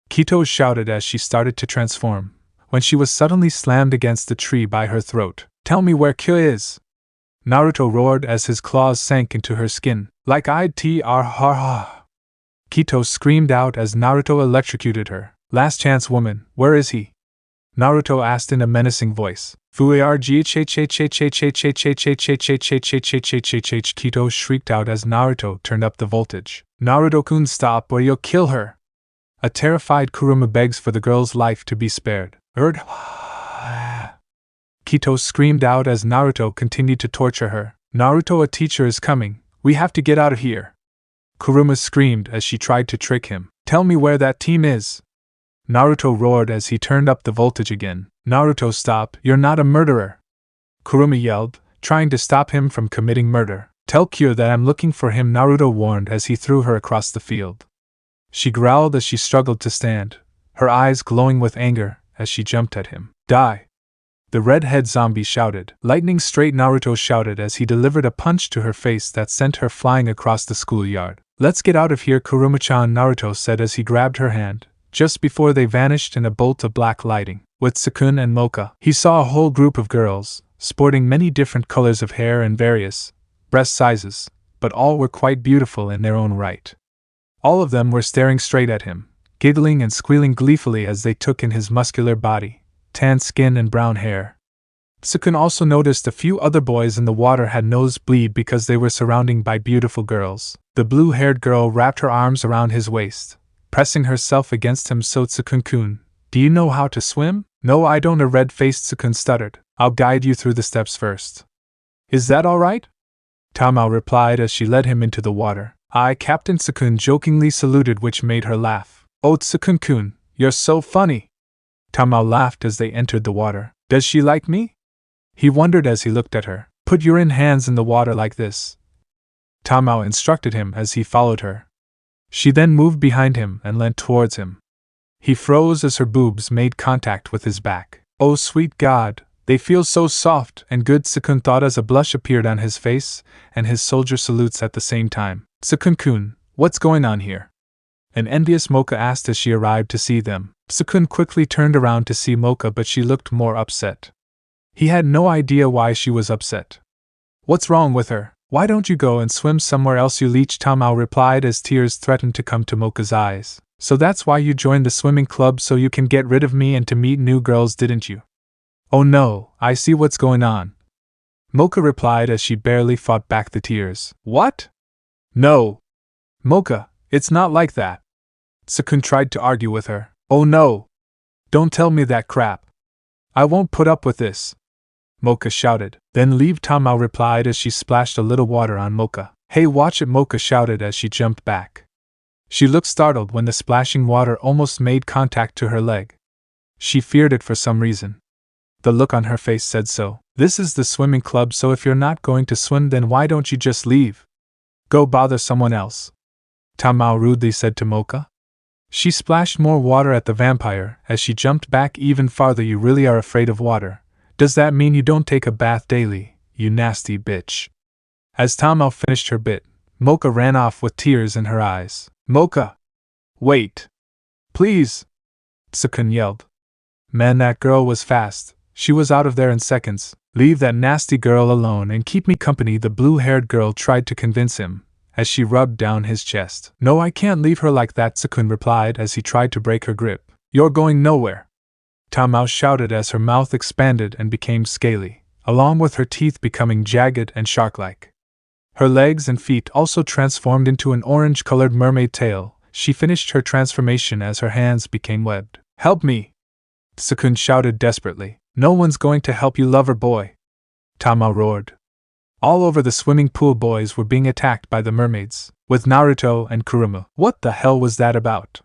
Kito shouted as she started to transform, when she was suddenly slammed against the tree by her throat. Tell me where Kyo is! Naruto roared as his claws sank into her skin. Like I'd ha! Kito screamed out as Naruto electrocuted her. Last chance, woman, where is he? Naruto asked in a menacing voice. Kito shrieked out as Naruto turned up the voltage. Naruto-kun, stop or you'll kill her! A terrified Kurumu begs for the girl's life to be spared. Kito screamed out as Naruto continued to torture her. Naruto, a teacher is coming. We have to get out of here. Kurumu screamed as she tried to trick him. Tell me where that team is. Naruto roared as he turned up the voltage again. Naruto, stop, you're not a murderer. Kurumu yelled, trying to stop him from committing murder. Tell Kyo that I'm looking for him, Naruto warned as he threw her across the field. She growled as she struggled to stand, her eyes glowing with anger as she jumped at him. Die! The red-head zombie shouted. Lightning straight, Naruto shouted as he delivered a punch to her face that sent her flying across the schoolyard. Let's get out of here, Kurumu-chan, Naruto said as he grabbed her hand, just before they vanished in a bolt of black lighting. With Sukun and Mocha, he saw a whole group of girls, sporting many different colors of hair and various breast sizes, but all were quite beautiful in their own right. All of them were staring straight at him, giggling and squealing gleefully as they took in his muscular body, tan skin and brown hair. Sukun also noticed a few other boys in the water had nosebleed because they were surrounded by beautiful girls. The blue-haired girl wrapped her arms around his waist, pressing herself against him. So Sukun-kun, do you know how to swim? No, I don't, a red-faced Sukun stuttered. I'll guide you through the steps first. Is that all right? Tamao replied as she led him into the water. Captain Sukun jokingly saluted, which made her laugh. Oh, Sukun-kun, you're so funny. Tamao laughed as they entered the water. Does she like me? He wondered as he looked at her. Put your hands in the water like this. Tamao instructed him as he followed her. She then moved behind him and leant towards him. He froze as her boobs made contact with his back. Oh sweet God, they feel so soft and good, Sukun thought as a blush appeared on his face and his soldier salutes at the same time. Sukun-kun, what's going on here? An envious Mocha asked as she arrived to see them. Sukun quickly turned around to see Mocha, but she looked more upset. He had no idea why she was upset. What's wrong with her? Why don't you go and swim somewhere else, you leech? Tamao replied as tears threatened to come to Mocha's eyes. So that's why you joined the swimming club, so you can get rid of me and to meet new girls, didn't you? Oh no, I see what's going on. Mocha replied as she barely fought back the tears. What? No. Mocha, it's not like that. Sukun tried to argue with her. Oh no. Don't tell me that crap. I won't put up with this. Mocha shouted. Then leave, Tamao replied as she splashed a little water on Mocha. Hey, watch it, Mocha shouted as she jumped back. She looked startled when the splashing water almost made contact to her leg. She feared it for some reason. The look on her face said so. This is the swimming club, so if you're not going to swim, then why don't you just leave? Go bother someone else. Tamao rudely said to Mocha. She splashed more water at the vampire as she jumped back even farther. You really are afraid of water. Does that mean you don't take a bath daily, you nasty bitch? As Tamao finished her bit, Mocha ran off with tears in her eyes. Mocha! Wait! Please! Sukun yelled. Man, that girl was fast. She was out of there in seconds. Leave that nasty girl alone and keep me company, the blue-haired girl tried to convince him, as she rubbed down his chest. No, I can't leave her like that, Sukun replied as he tried to break her grip. You're going nowhere, Tamao shouted as her mouth expanded and became scaly, along with her teeth becoming jagged and shark-like. Her legs and feet also transformed into an orange-colored mermaid tail. She finished her transformation as her hands became webbed. Help me! Sukun shouted desperately. No one's going to help you, lover boy! Tamao roared. All over the swimming pool, boys were being attacked by the mermaids, with Naruto and Kurumu. What the hell was that about?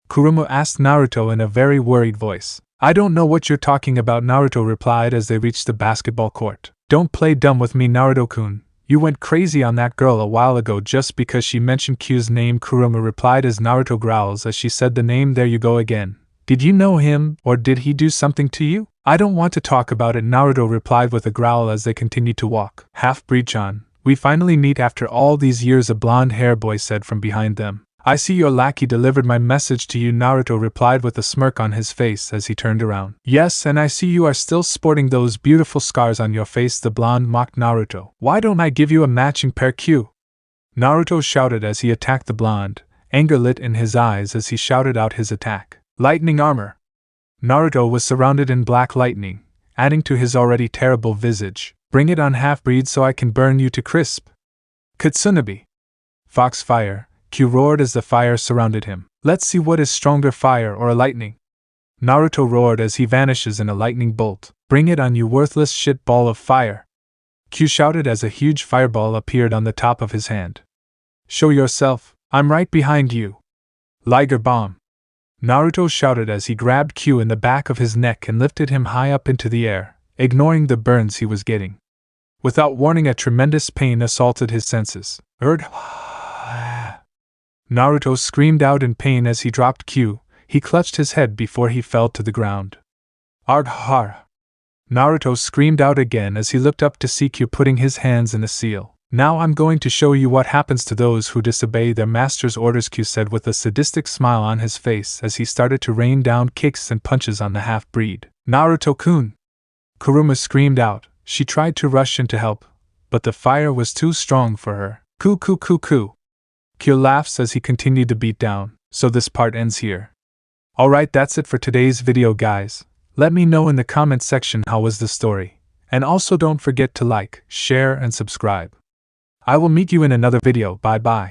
Kurumu asked Naruto in a very worried voice. I don't know what you're talking about, Naruto replied as they reached the basketball court. Don't play dumb with me, Naruto-kun. You went crazy on that girl a while ago just because she mentioned Q's name, Kurumu replied as Naruto growls as she said the name. There you go again. Did you know him, or did he do something to you? I don't want to talk about it, Naruto replied with a growl as they continued to walk. Half-breed-chan, we finally meet after all these years, a blonde-hair boy said from behind them. I see your lackey delivered my message to you, Naruto replied with a smirk on his face as he turned around. Yes, and I see you are still sporting those beautiful scars on your face, the blonde mocked Naruto. Why don't I give you a matching pair, Q? Naruto shouted as he attacked the blonde, anger lit in his eyes as he shouted out his attack. Lightning armor! Naruto was surrounded in black lightning, adding to his already terrible visage. Bring it on, half-breed, so I can burn you to crisp. Katsunabe! Foxfire! Q roared as the fire surrounded him. Let's see what is stronger, fire or a lightning. Naruto roared as he vanishes in a lightning bolt. Bring it on, you worthless shit ball of fire! Q shouted as a huge fireball appeared on the top of his hand. Show yourself, I'm right behind you. Liger bomb! Naruto shouted as he grabbed Q in the back of his neck and lifted him high up into the air, ignoring the burns he was getting. Without warning, a tremendous pain assaulted his senses. Naruto screamed out in pain as he dropped Q. He clutched his head before he fell to the ground. Har! Naruto screamed out again as he looked up to see Q putting his hands in a seal. Now I'm going to show you what happens to those who disobey their master's orders, Q said with a sadistic smile on his face as he started to rain down kicks and punches on the half-breed. Naruto-kun! Kurumu screamed out. She tried to rush in to help, but the fire was too strong for her. Ku. Q laughs as he continued to beat down. So this part ends here. Alright, that's it for today's video, guys. Let me know in the comment section how was the story. And also don't forget to like, share and subscribe. I will meet you in another video. Bye bye.